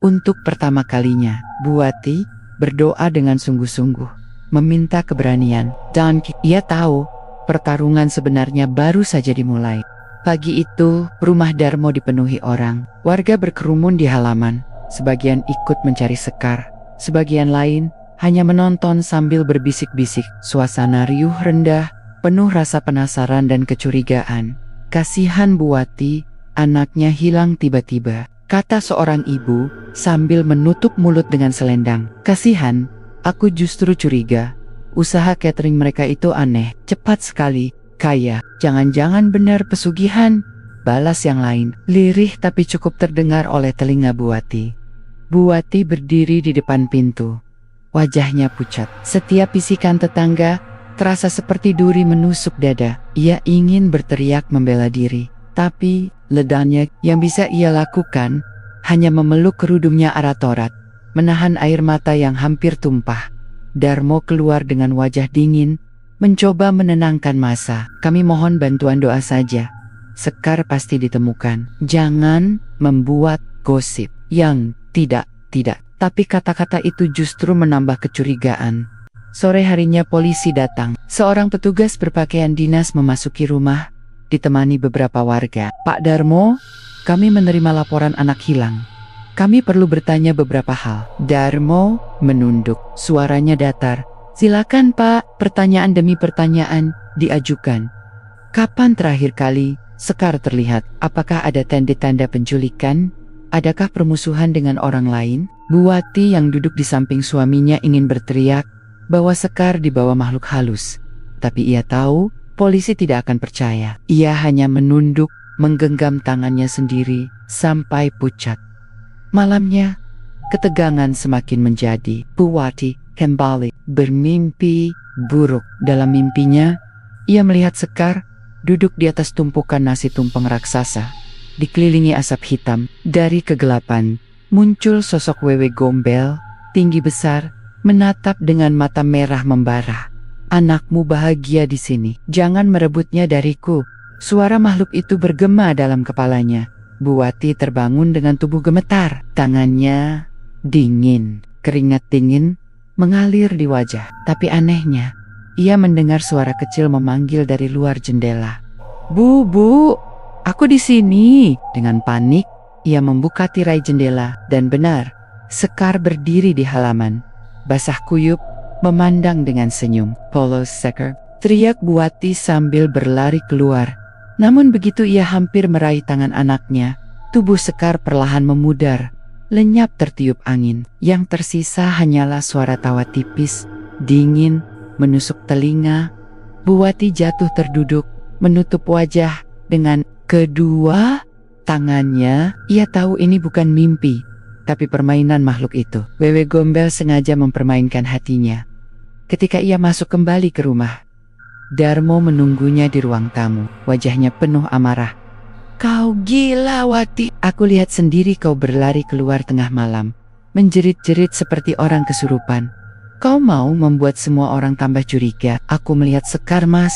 untuk pertama kalinya, Buati berdoa dengan sungguh-sungguh, meminta keberanian. Dan ia tahu, pertarungan sebenarnya baru saja dimulai. Pagi itu, rumah Darmo dipenuhi orang. Warga berkerumun di halaman, sebagian ikut mencari Sekar, sebagian lain hanya menonton sambil berbisik-bisik. Suasana riuh rendah, penuh rasa penasaran dan kecurigaan. Kasihan Buati, anaknya hilang tiba-tiba, kata seorang ibu sambil menutup mulut dengan selendang. Kasihan, aku justru curiga. Usaha catering mereka itu aneh, cepat sekali, kaya. Jangan-jangan benar pesugihan, balas yang lain. Lirih tapi cukup terdengar oleh telinga Buati. Buati berdiri di depan pintu. Wajahnya pucat. Setiap bisikan tetangga terasa seperti duri menusuk dada. Ia ingin berteriak membela diri, tapi ledahnya yang bisa ia lakukan hanya memeluk kerudungnya Aratorat, menahan air mata yang hampir tumpah. Darmo keluar dengan wajah dingin, mencoba menenangkan massa. Kami mohon bantuan doa saja. Sekar pasti ditemukan. Jangan membuat gosip. Yang tidak. Tapi kata-kata itu justru menambah kecurigaan. Sore harinya polisi datang. Seorang petugas berpakaian dinas memasuki rumah, ditemani beberapa warga. Pak Darmo, kami menerima laporan anak hilang. Kami perlu bertanya beberapa hal. Darmo menunduk, suaranya datar. Silakan Pak, pertanyaan demi pertanyaan diajukan. Kapan terakhir kali Sekar terlihat? Apakah ada tanda-tanda penculikan? Adakah permusuhan dengan orang lain? Buati yang duduk di samping suaminya ingin berteriak bahwa Sekar dibawa makhluk halus. Tapi ia tahu polisi tidak akan percaya. Ia hanya menunduk, menggenggam tangannya sendiri sampai pucat. Malamnya, ketegangan semakin menjadi. Buati kembali bermimpi buruk. Dalam mimpinya, ia melihat Sekar duduk di atas tumpukan nasi tumpeng raksasa, dikelilingi asap hitam. Dari kegelapan, muncul sosok wewe gombel, tinggi besar, menatap dengan mata merah membara. Anakmu bahagia di sini. Jangan merebutnya dariku. Suara makhluk itu bergema dalam kepalanya. Buati terbangun dengan tubuh gemetar. Tangannya dingin. Keringat dingin mengalir di wajah. Tapi anehnya, ia mendengar suara kecil memanggil dari luar jendela. Bu, aku di sini. Dengan panik, ia membuka tirai jendela dan benar, Sekar berdiri di halaman, basah kuyup, memandang dengan senyum. Polos Sekar, teriak Buati sambil berlari keluar. Namun begitu ia hampir meraih tangan anaknya, tubuh Sekar perlahan memudar, lenyap tertiup angin. Yang tersisa hanyalah suara tawa tipis, dingin, menusuk telinga. Buati jatuh terduduk, menutup wajah dengan kedua tangannya. Ia tahu ini bukan mimpi, tapi permainan makhluk itu. Wewe gombel sengaja mempermainkan hatinya. Ketika ia masuk kembali ke rumah, Darmo menunggunya di ruang tamu. Wajahnya penuh amarah. Kau gila, Wati. Aku lihat sendiri kau berlari keluar tengah malam, menjerit-jerit seperti orang kesurupan. Kau mau membuat semua orang tambah curiga. Aku melihat Sekar, Mas.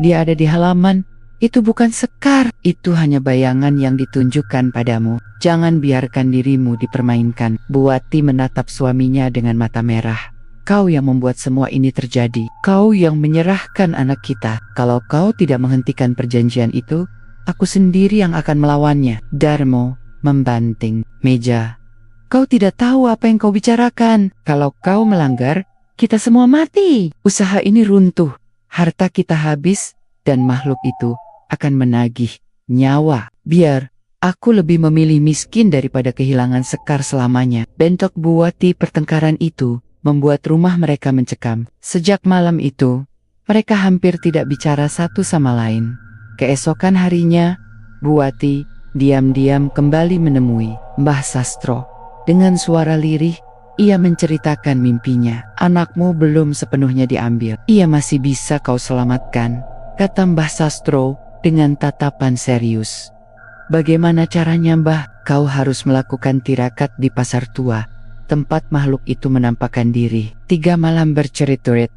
Dia ada di halaman. Itu bukan Sekar. Itu hanya bayangan yang ditunjukkan padamu. Jangan biarkan dirimu dipermainkan. Buati menatap suaminya dengan mata merah. Kau yang membuat semua ini terjadi. Kau yang menyerahkan anak kita. Kalau kau tidak menghentikan perjanjian itu, aku sendiri yang akan melawannya. Darmo membanting meja. Kau tidak tahu apa yang kau bicarakan. Kalau kau melanggar, kita semua mati. Usaha ini runtuh harta kita habis dan makhluk itu akan menagih nyawa. Biar aku lebih memilih miskin daripada kehilangan Sekar selamanya. Bentok Buati. Pertengkaran itu membuat rumah mereka mencekam. Sejak malam itu, mereka hampir tidak bicara satu sama lain. Keesokan harinya, Buati diam-diam kembali menemui Mbah Sastro. Dengan suara lirih, ia menceritakan mimpinya. Anakmu belum sepenuhnya diambil. Ia masih bisa kau selamatkan, kata Mbah Sastro dengan tatapan serius. Bagaimana caranya, Mbah? Kau harus melakukan tirakat di pasar tua, tempat makhluk itu menampakkan diri. 3 malam bercerit-cerit.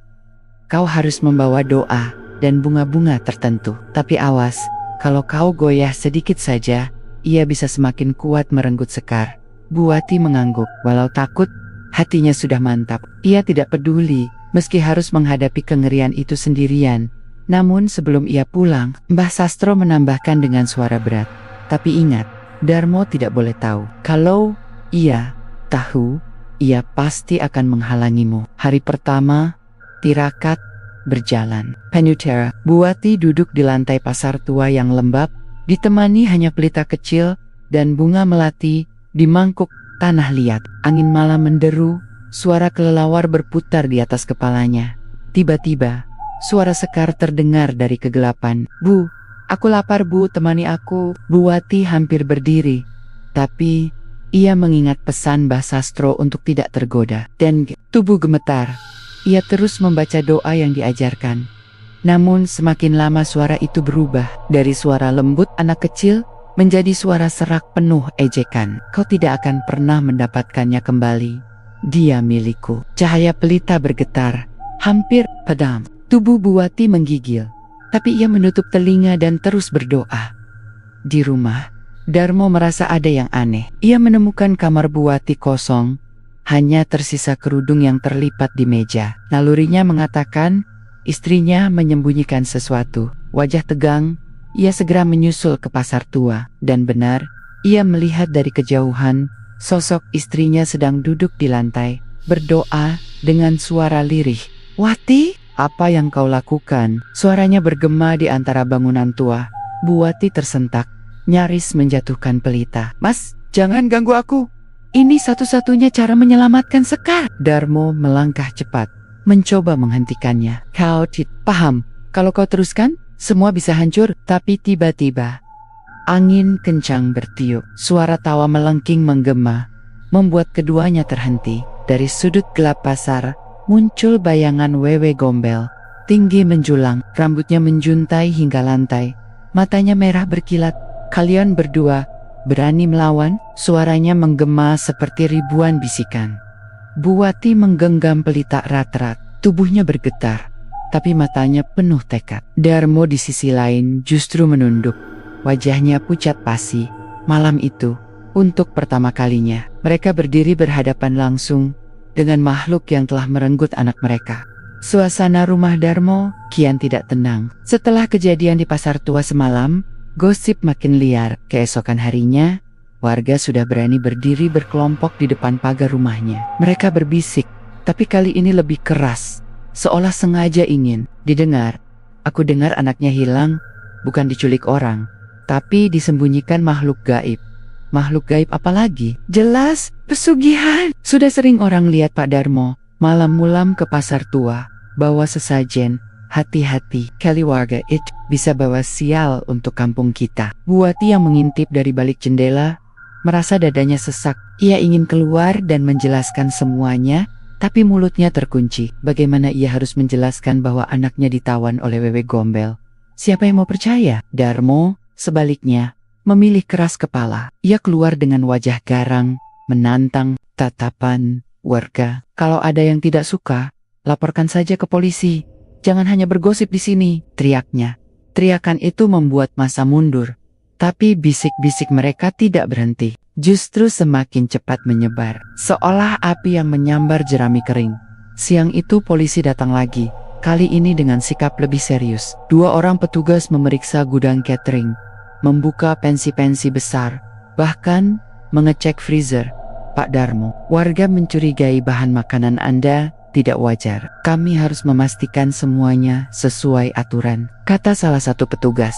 Kau harus membawa doa dan bunga-bunga tertentu. Tapi awas, kalau kau goyah sedikit saja, ia bisa semakin kuat merenggut Sekar. Buati mengangguk. Walau takut, hatinya sudah mantap. Ia tidak peduli, meski harus menghadapi kengerian itu sendirian. Namun sebelum ia pulang, Mbah Sastro menambahkan dengan suara berat. Tapi ingat, Darmo tidak boleh tahu. Kalau ia tahu, ia pasti akan menghalangimu. Hari pertama, tirakat berjalan. Penutera. Buati duduk di lantai pasar tua yang lembab, ditemani hanya pelita kecil dan bunga melati di mangkuk tanah liat. Angin malam menderu, suara kelelawar berputar di atas kepalanya. Tiba-tiba, suara Sekar terdengar dari kegelapan. Bu, aku lapar Bu, temani aku. Buati hampir berdiri, tapi ia mengingat pesan Mbah Sastro untuk tidak tergoda. Dan tubuh gemetar. Ia terus membaca doa yang diajarkan. Namun semakin lama suara itu berubah. Dari suara lembut anak kecil, menjadi suara serak penuh ejekan. Kau tidak akan pernah mendapatkannya kembali. Dia milikku. Cahaya pelita bergetar, hampir padam. Tubuh Buati menggigil, tapi ia menutup telinga dan terus berdoa. Di rumah, Darmo merasa ada yang aneh. Ia menemukan kamar Buati kosong, hanya tersisa kerudung yang terlipat di meja. Nalurinya mengatakan istrinya menyembunyikan sesuatu. Wajah tegang, ia segera menyusul ke pasar tua. Dan benar, ia melihat dari kejauhan sosok istrinya sedang duduk di lantai, berdoa dengan suara lirih. Wati, apa yang kau lakukan? Suaranya bergema di antara bangunan tua. Buati tersentak, nyaris menjatuhkan pelita. Mas, jangan ganggu aku. Ini satu-satunya cara menyelamatkan Sekar. Darmo melangkah cepat, mencoba menghentikannya. Kau tidak paham, kalau kau teruskan, semua bisa hancur. Tapi tiba-tiba, angin kencang bertiup. Suara tawa melengking menggema, membuat keduanya terhenti. Dari sudut gelap pasar, muncul bayangan Wewe Gombel. Tinggi menjulang, rambutnya menjuntai hingga lantai. Matanya merah berkilat. Kalian berdua berani melawan? Suaranya menggema seperti ribuan bisikan. Buati menggenggam pelita erat-erat. Tubuhnya bergetar, tapi matanya penuh tekad. Darmo di sisi lain justru menunduk. Wajahnya pucat pasi. Malam itu, untuk pertama kalinya, mereka berdiri berhadapan langsung dengan makhluk yang telah merenggut anak mereka. Suasana rumah Darmo kian tidak tenang. Setelah kejadian di pasar tua semalam, gosip makin liar. Keesokan harinya, warga sudah berani berdiri berkelompok di depan pagar rumahnya. Mereka berbisik, tapi kali ini lebih keras, seolah sengaja ingin didengar. Aku dengar anaknya hilang, bukan diculik orang, tapi disembunyikan makhluk gaib. Makhluk gaib apa lagi? Jelas, pesugihan. Sudah sering orang lihat Pak Darmo malam-mulam ke pasar tua, bawa sesajen. Hati-hati, kali warga itu bisa bawa sial untuk kampung kita. Buati yang mengintip dari balik jendela merasa dadanya sesak. Ia ingin keluar dan menjelaskan semuanya, tapi mulutnya terkunci. Bagaimana ia harus menjelaskan bahwa anaknya ditawan oleh Wewe Gombel? Siapa yang mau percaya? Darmo, sebaliknya, memilih keras kepala. Ia keluar dengan wajah garang, menantang tatapan warga. Kalau ada yang tidak suka, laporkan saja ke polisi. Jangan hanya bergosip di sini, teriaknya. Teriakan itu membuat massa mundur, tapi bisik-bisik mereka tidak berhenti. Justru semakin cepat menyebar, seolah api yang menyambar jerami kering. Siang itu polisi datang lagi, kali ini dengan sikap lebih serius. 2 orang petugas memeriksa gudang catering, membuka pensi-pensi besar, bahkan mengecek freezer. Pak Darmo, warga mencurigai bahan makanan Anda tidak wajar. Kami harus memastikan semuanya sesuai aturan, kata salah satu petugas.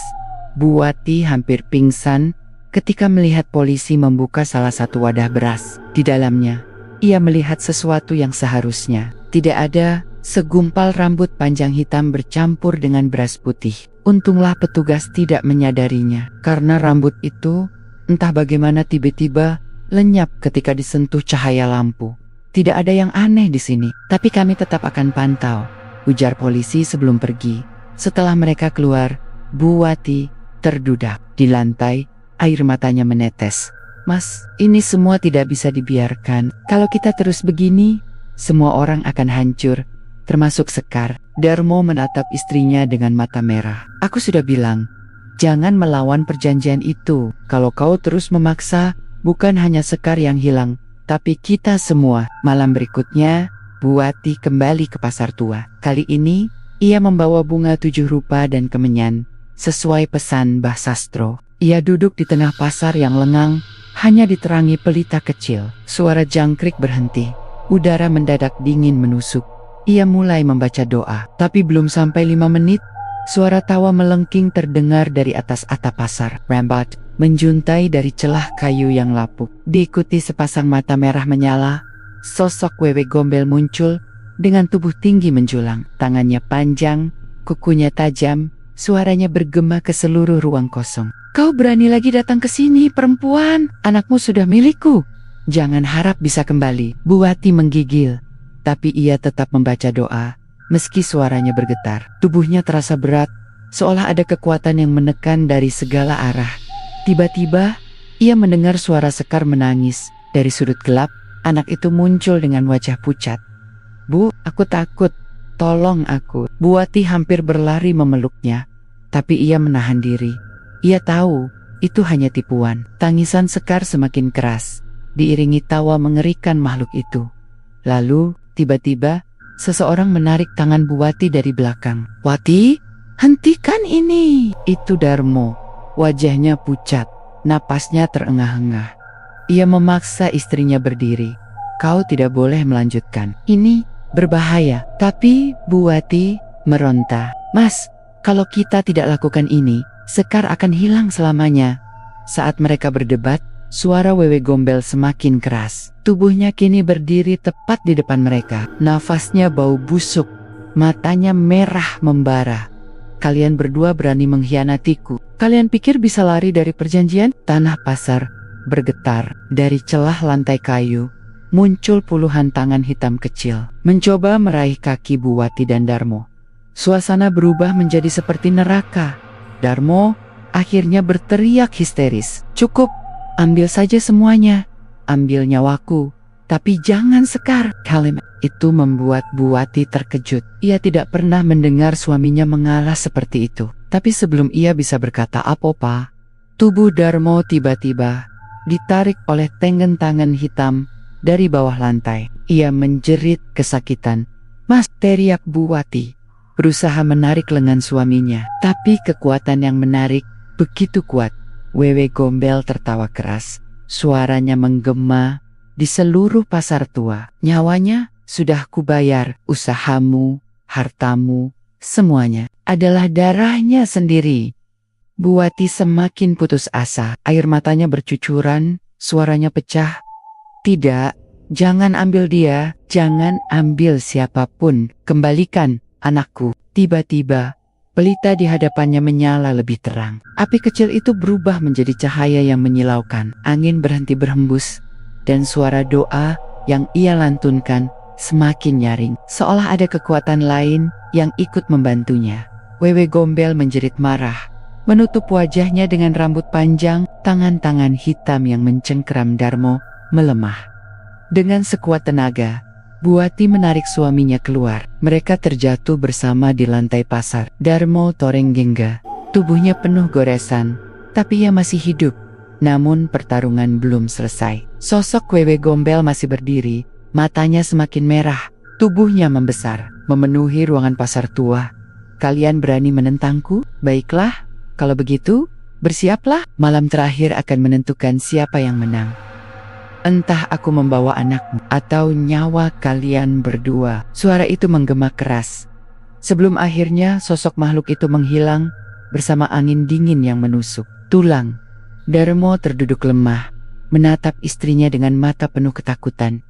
Bu Wati hampir pingsan ketika melihat polisi membuka salah satu wadah beras. Di dalamnya, ia melihat sesuatu yang seharusnya tidak ada: segumpal rambut panjang hitam bercampur dengan beras putih. Untunglah petugas tidak menyadarinya, karena rambut itu entah bagaimana tiba-tiba lenyap ketika disentuh cahaya lampu. Tidak ada yang aneh di sini, tapi kami tetap akan pantau, ujar polisi sebelum pergi. Setelah mereka keluar, Bu Wati terdudak di lantai, air matanya menetes. Mas, ini semua tidak bisa dibiarkan. Kalau kita terus begini, semua orang akan hancur, termasuk Sekar. Darmo menatap istrinya dengan mata merah. Aku sudah bilang, jangan melawan perjanjian itu. Kalau kau terus memaksa, bukan hanya Sekar yang hilang, tapi kita semua. Malam berikutnya, Bu Wati kembali ke pasar tua. Kali ini, ia membawa bunga 7 rupa dan kemenyan, sesuai pesan Mbah Sastro. Ia duduk di tengah pasar yang lengang, hanya diterangi pelita kecil. Suara jangkrik berhenti. Udara mendadak dingin menusuk. Ia mulai membaca doa. Tapi belum sampai 5 menit, suara tawa melengking terdengar dari atas atap pasar. Rambat menjuntai dari celah kayu yang lapuk. Diikuti sepasang mata merah menyala, sosok Wewe Gombel muncul dengan tubuh tinggi menjulang. Tangannya panjang, kukunya tajam, suaranya bergema ke seluruh ruang kosong. Kau berani lagi datang ke sini, perempuan? Anakmu sudah milikku. Jangan harap bisa kembali. Bu Wati menggigil, tapi ia tetap membaca doa, meski suaranya bergetar. Tubuhnya terasa berat, seolah ada kekuatan yang menekan dari segala arah. Tiba-tiba, ia mendengar suara Sekar menangis. Dari sudut gelap, anak itu muncul dengan wajah pucat. Bu, aku takut. Tolong aku. Bu Wati hampir berlari memeluknya, tapi ia menahan diri. Ia tahu, itu hanya tipuan. Tangisan Sekar semakin keras, diiringi tawa mengerikan makhluk itu. Lalu, tiba-tiba, seseorang menarik tangan Bu Wati dari belakang. Wati, hentikan ini. Itu Darmo. Wajahnya pucat, napasnya terengah-engah. Ia memaksa istrinya berdiri. Kau tidak boleh melanjutkan. Ini berbahaya. Tapi Bu Wati meronta. Mas, kalau kita tidak lakukan ini, Sekar akan hilang selamanya. Saat mereka berdebat, suara Wewe Gombel semakin keras. Tubuhnya kini berdiri tepat di depan mereka. Nafasnya bau busuk, matanya merah membara. Kalian berdua berani mengkhianatiku. Kalian pikir bisa lari dari perjanjian? Tanah pasar bergetar. Dari celah lantai kayu, muncul puluhan tangan hitam kecil, mencoba meraih kaki Bu Wati dan Darmo. Suasana berubah menjadi seperti neraka. Darmo akhirnya berteriak histeris. Cukup, ambil saja semuanya. Ambil nyawaku, tapi jangan Sekar. Kalimat itu membuat Bu Wati terkejut. Ia tidak pernah mendengar suaminya mengalah seperti itu. Tapi sebelum ia bisa berkata apa-apa, tubuh Darmo tiba-tiba ditarik oleh tenggen tangan hitam dari bawah lantai. Ia menjerit kesakitan. Mas, teriak Bu Wati, berusaha menarik lengan suaminya. Tapi kekuatan yang menarik begitu kuat. Wewe Gombel tertawa keras. Suaranya menggema di seluruh pasar tua. Nyawanya sudah kubayar. Usahamu, hartamu, semuanya adalah darahnya sendiri. Bu Wati semakin putus asa. Air matanya bercucuran, suaranya pecah. Tidak, jangan ambil dia, jangan ambil siapapun. Kembalikan anakku. Tiba-tiba, pelita di hadapannya menyala lebih terang. Api kecil itu berubah menjadi cahaya yang menyilaukan. Angin berhenti berhembus, dan suara doa yang ia lantunkan semakin nyaring. Seolah ada kekuatan lain yang ikut membantunya. Wewe Gombel menjerit marah, menutup wajahnya dengan rambut panjang. Tangan-tangan hitam yang mencengkeram Darmo melemah. Dengan sekuat tenaga, Bu Wati menarik suaminya keluar. Mereka terjatuh bersama di lantai pasar. Darmo Torenggengga, tubuhnya penuh goresan, tapi ia masih hidup. Namun pertarungan belum selesai. Sosok Wewe Gombel masih berdiri, matanya semakin merah, tubuhnya membesar, memenuhi ruangan pasar tua. Kalian berani menentangku? Baiklah, kalau begitu, bersiaplah. Malam terakhir akan menentukan siapa yang menang. Entah aku membawa anakmu atau nyawa kalian berdua. Suara itu menggema keras. Sebelum akhirnya sosok makhluk itu menghilang bersama angin dingin yang menusuk. Tulang. Darmo terduduk lemah, menatap istrinya dengan mata penuh ketakutan.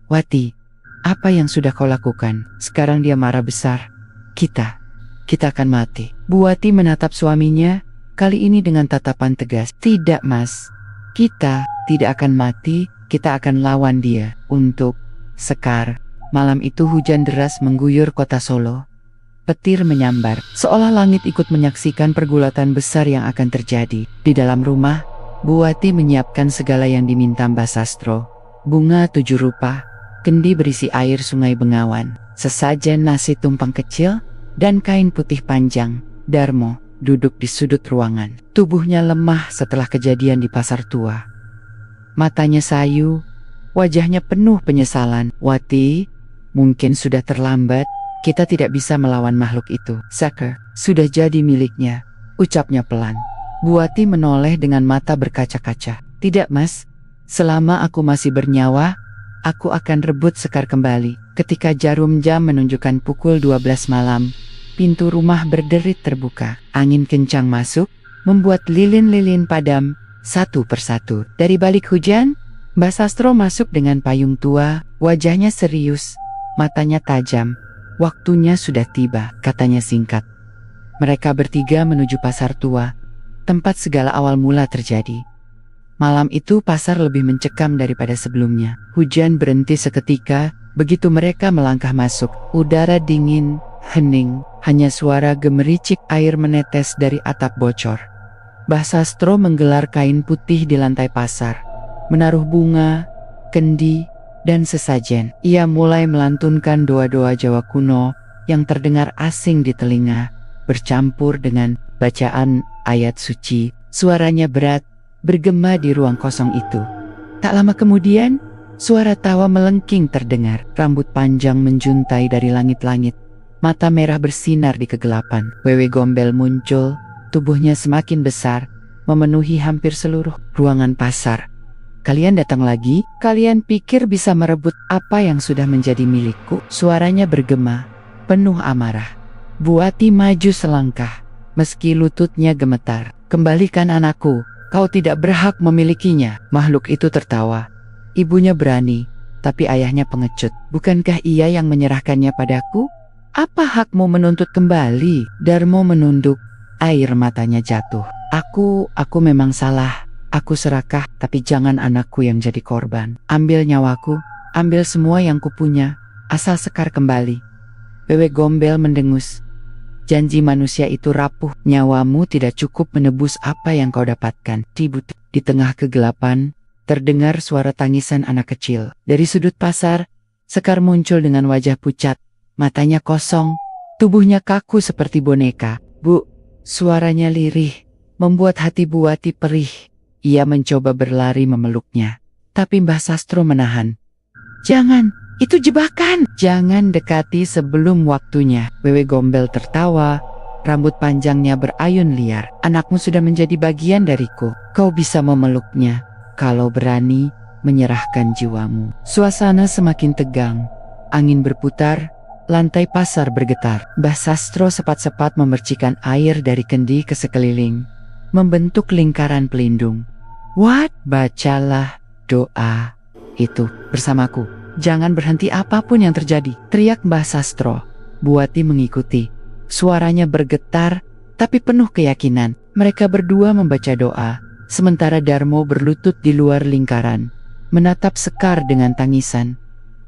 Wati, apa yang sudah kau lakukan? Sekarang dia marah besar. Kita akan mati. Bu Wati menatap suaminya, kali ini dengan tatapan tegas. Tidak, Mas. Kita tidak akan mati, kita akan lawan dia. Untuk Sekar. Malam itu hujan deras mengguyur kota Solo. Petir menyambar, seolah langit ikut menyaksikan pergulatan besar yang akan terjadi. Di dalam rumah, Bu Wati menyiapkan segala yang diminta Mbah Sastro. Bunga 7 rupa, kendi berisi air sungai Bengawan, sesajen nasi tumpang kecil, dan kain putih panjang. Darmo duduk di sudut ruangan. Tubuhnya lemah setelah kejadian di pasar tua. Matanya sayu, wajahnya penuh penyesalan. Wati, mungkin sudah terlambat. Kita tidak bisa melawan makhluk itu. Sakar sudah jadi miliknya, ucapnya pelan. Bu Wati menoleh dengan mata berkaca-kaca. Tidak, Mas. Selama aku masih bernyawa, aku akan rebut Sekar kembali. Ketika jarum jam menunjukkan pukul 12 malam, pintu rumah berderit terbuka. Angin kencang masuk, membuat lilin-lilin padam satu persatu. Dari balik hujan, Mbah Sastro masuk dengan payung tua, wajahnya serius, matanya tajam. Waktunya sudah tiba, katanya singkat. Mereka bertiga menuju pasar tua, tempat segala awal mula terjadi. Malam itu pasar lebih mencekam daripada sebelumnya. Hujan berhenti seketika, begitu mereka melangkah masuk. Udara dingin, hening, hanya suara gemericik air menetes dari atap bocor. Mbah Sastro menggelar kain putih di lantai pasar, menaruh bunga, kendi, dan sesajen. Ia mulai melantunkan doa-doa Jawa kuno yang terdengar asing di telinga, bercampur dengan bacaan ayat suci. Suaranya berat, bergema di ruang kosong itu. Tak lama kemudian, suara tawa melengking terdengar. Rambut panjang menjuntai dari langit-langit. Mata merah bersinar di kegelapan. Wewe Gombel muncul, tubuhnya semakin besar, memenuhi hampir seluruh ruangan pasar. Kalian datang lagi? Kalian pikir bisa merebut apa yang sudah menjadi milikku? Suaranya bergema, penuh amarah. Bu Wati maju selangkah, meski lututnya gemetar. Kembalikan anakku, kau tidak berhak memilikinya. Makhluk itu tertawa. Ibunya berani, tapi ayahnya pengecut. Bukankah ia yang menyerahkannya padaku? Apa hakmu menuntut kembali? Darmo menunduk, air matanya jatuh. Aku memang salah. Aku serakah, tapi jangan anakku yang jadi korban. Ambil nyawaku, ambil semua yang kupunya, asal Sekar kembali. Wewe Gombel mendengus. Janji manusia itu rapuh, nyawamu tidak cukup menebus apa yang kau dapatkan. Di tengah kegelapan, terdengar suara tangisan anak kecil. Dari sudut pasar, Sekar muncul dengan wajah pucat, matanya kosong, tubuhnya kaku seperti boneka. Bu, suaranya lirih, membuat hati Bu Wati perih. Ia mencoba berlari memeluknya, tapi Mbah Sastro menahan. Jangan, itu jebakan. Jangan dekati sebelum waktunya. Wewe Gombel tertawa, rambut panjangnya berayun liar. Anakmu sudah menjadi bagian dariku. Kau bisa memeluknya, kalau berani menyerahkan jiwamu. Suasana semakin tegang, angin berputar, lantai pasar bergetar. Mbah Sastro cepat-cepat memercikan air dari kendi ke sekeliling, membentuk lingkaran pelindung. Bacalah doa itu bersamaku. Jangan berhenti apapun yang terjadi, teriak Mbah Sastro. Bu Wati mengikuti. Suaranya bergetar, tapi penuh keyakinan. Mereka berdua membaca doa, sementara Darmo berlutut di luar lingkaran, menatap Sekar dengan tangisan.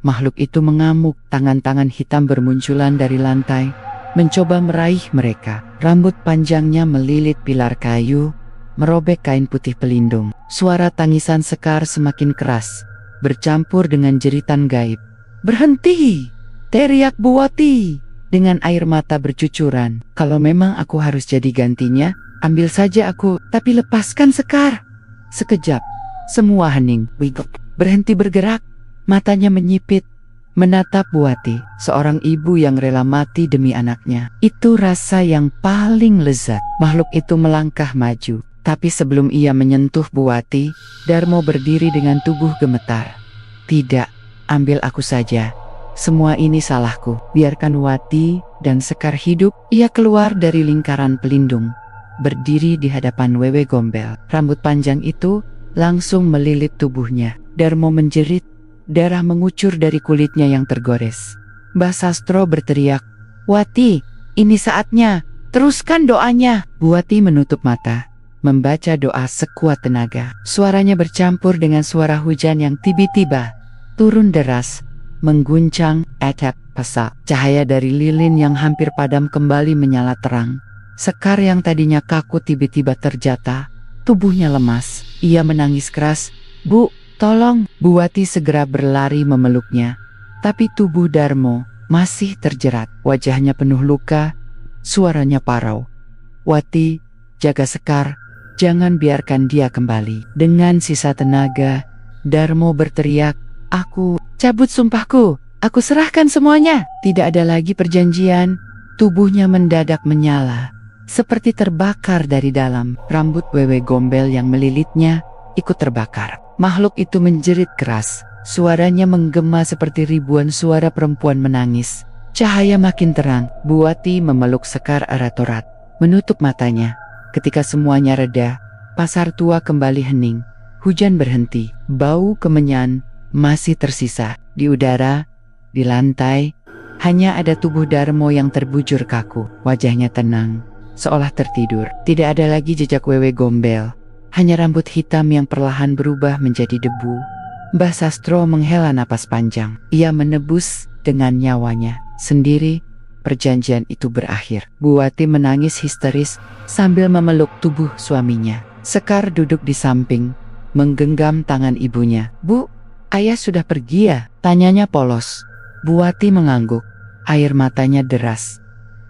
Makhluk itu mengamuk, tangan-tangan hitam bermunculan dari lantai, mencoba meraih mereka. Rambut panjangnya melilit pilar kayu, merobek kain putih pelindung. Suara tangisan Sekar semakin keras, bercampur dengan jeritan gaib. Berhenti! Teriak Bu Wati dengan air mata bercucuran. Kalau memang aku harus jadi gantinya, ambil saja aku, tapi lepaskan Sekar. Sekejap, semua hening. Berhenti bergerak, matanya menyipit, menatap Bu Wati, seorang ibu yang rela mati demi anaknya. Itu rasa yang paling lezat. Makhluk itu melangkah maju, Tapi sebelum ia menyentuh Buati, Darmo berdiri dengan tubuh gemetar. Tidak, ambil aku saja. Semua ini salahku. Biarkan Wati dan Sekar hidup. Ia keluar dari lingkaran pelindung, berdiri di hadapan Wewe Gombel. Rambut panjang itu langsung melilit tubuhnya. Darmo menjerit, darah mengucur dari kulitnya yang tergores. Mbah Sastro berteriak, "Wati, ini saatnya, teruskan doanya." Buati menutup mata, membaca doa sekuat tenaga. Suaranya bercampur dengan suara hujan yang tiba-tiba turun deras, mengguncang atap pasak. Cahaya dari lilin yang hampir padam kembali menyala terang. Sekar yang tadinya kaku tiba-tiba terjata, tubuhnya lemas. Ia menangis keras, "Bu, tolong." Buati segera berlari memeluknya, tapi tubuh Darmo masih terjerat. Wajahnya penuh luka, suaranya parau. "Wati, jaga Sekar. Jangan biarkan dia kembali." Dengan sisa tenaga, Darmo berteriak, "Aku cabut sumpahku. Aku serahkan semuanya." Tidak ada lagi perjanjian. Tubuhnya mendadak menyala, seperti terbakar dari dalam. Rambut Wewe Gombel yang melilitnya ikut terbakar. Makhluk itu menjerit keras. Suaranya menggema seperti ribuan suara perempuan menangis. Cahaya makin terang. Buati memeluk Sekar erat-erat, menutup matanya. Ketika semuanya reda, pasar tua kembali hening. Hujan berhenti. Bau kemenyan masih tersisa. Di udara, di lantai, hanya ada tubuh Darmo yang terbujur kaku. Wajahnya tenang, seolah tertidur. Tidak ada lagi jejak Wewe Gombel, hanya rambut hitam yang perlahan berubah menjadi debu. Mbah Sastro menghela napas panjang. Ia menebus dengan nyawanya sendiri. Perjanjian itu berakhir. Buati menangis histeris sambil memeluk tubuh suaminya. Sekar duduk di samping, menggenggam tangan ibunya. "Bu, ayah sudah pergi ya?" tanyanya polos. Buati mengangguk, air matanya deras.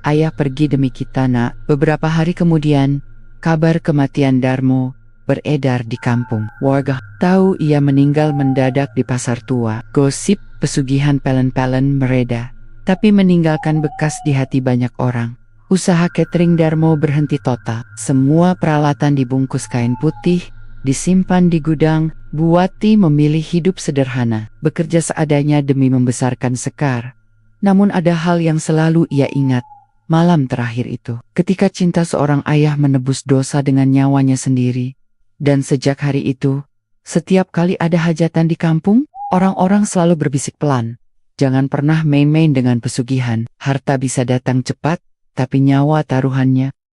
"Ayah pergi demi kita, nak." Beberapa hari kemudian, kabar kematian Darmo beredar di kampung. Warga tahu ia meninggal mendadak di pasar tua. Gosip pesugihan pelen-pelen mereda, tapi meninggalkan bekas di hati banyak orang. Usaha catering Darmo berhenti total. Semua peralatan dibungkus kain putih, disimpan di gudang. Buati memilih hidup sederhana, bekerja seadanya demi membesarkan Sekar. Namun ada hal yang selalu ia ingat, malam terakhir itu. Ketika cinta seorang ayah menebus dosa dengan nyawanya sendiri. Dan sejak hari itu, setiap kali ada hajatan di kampung, orang-orang selalu berbisik pelan, "Jangan pernah main-main dengan pesugihan. Harta bisa datang cepat, tapi nyawa taruhannya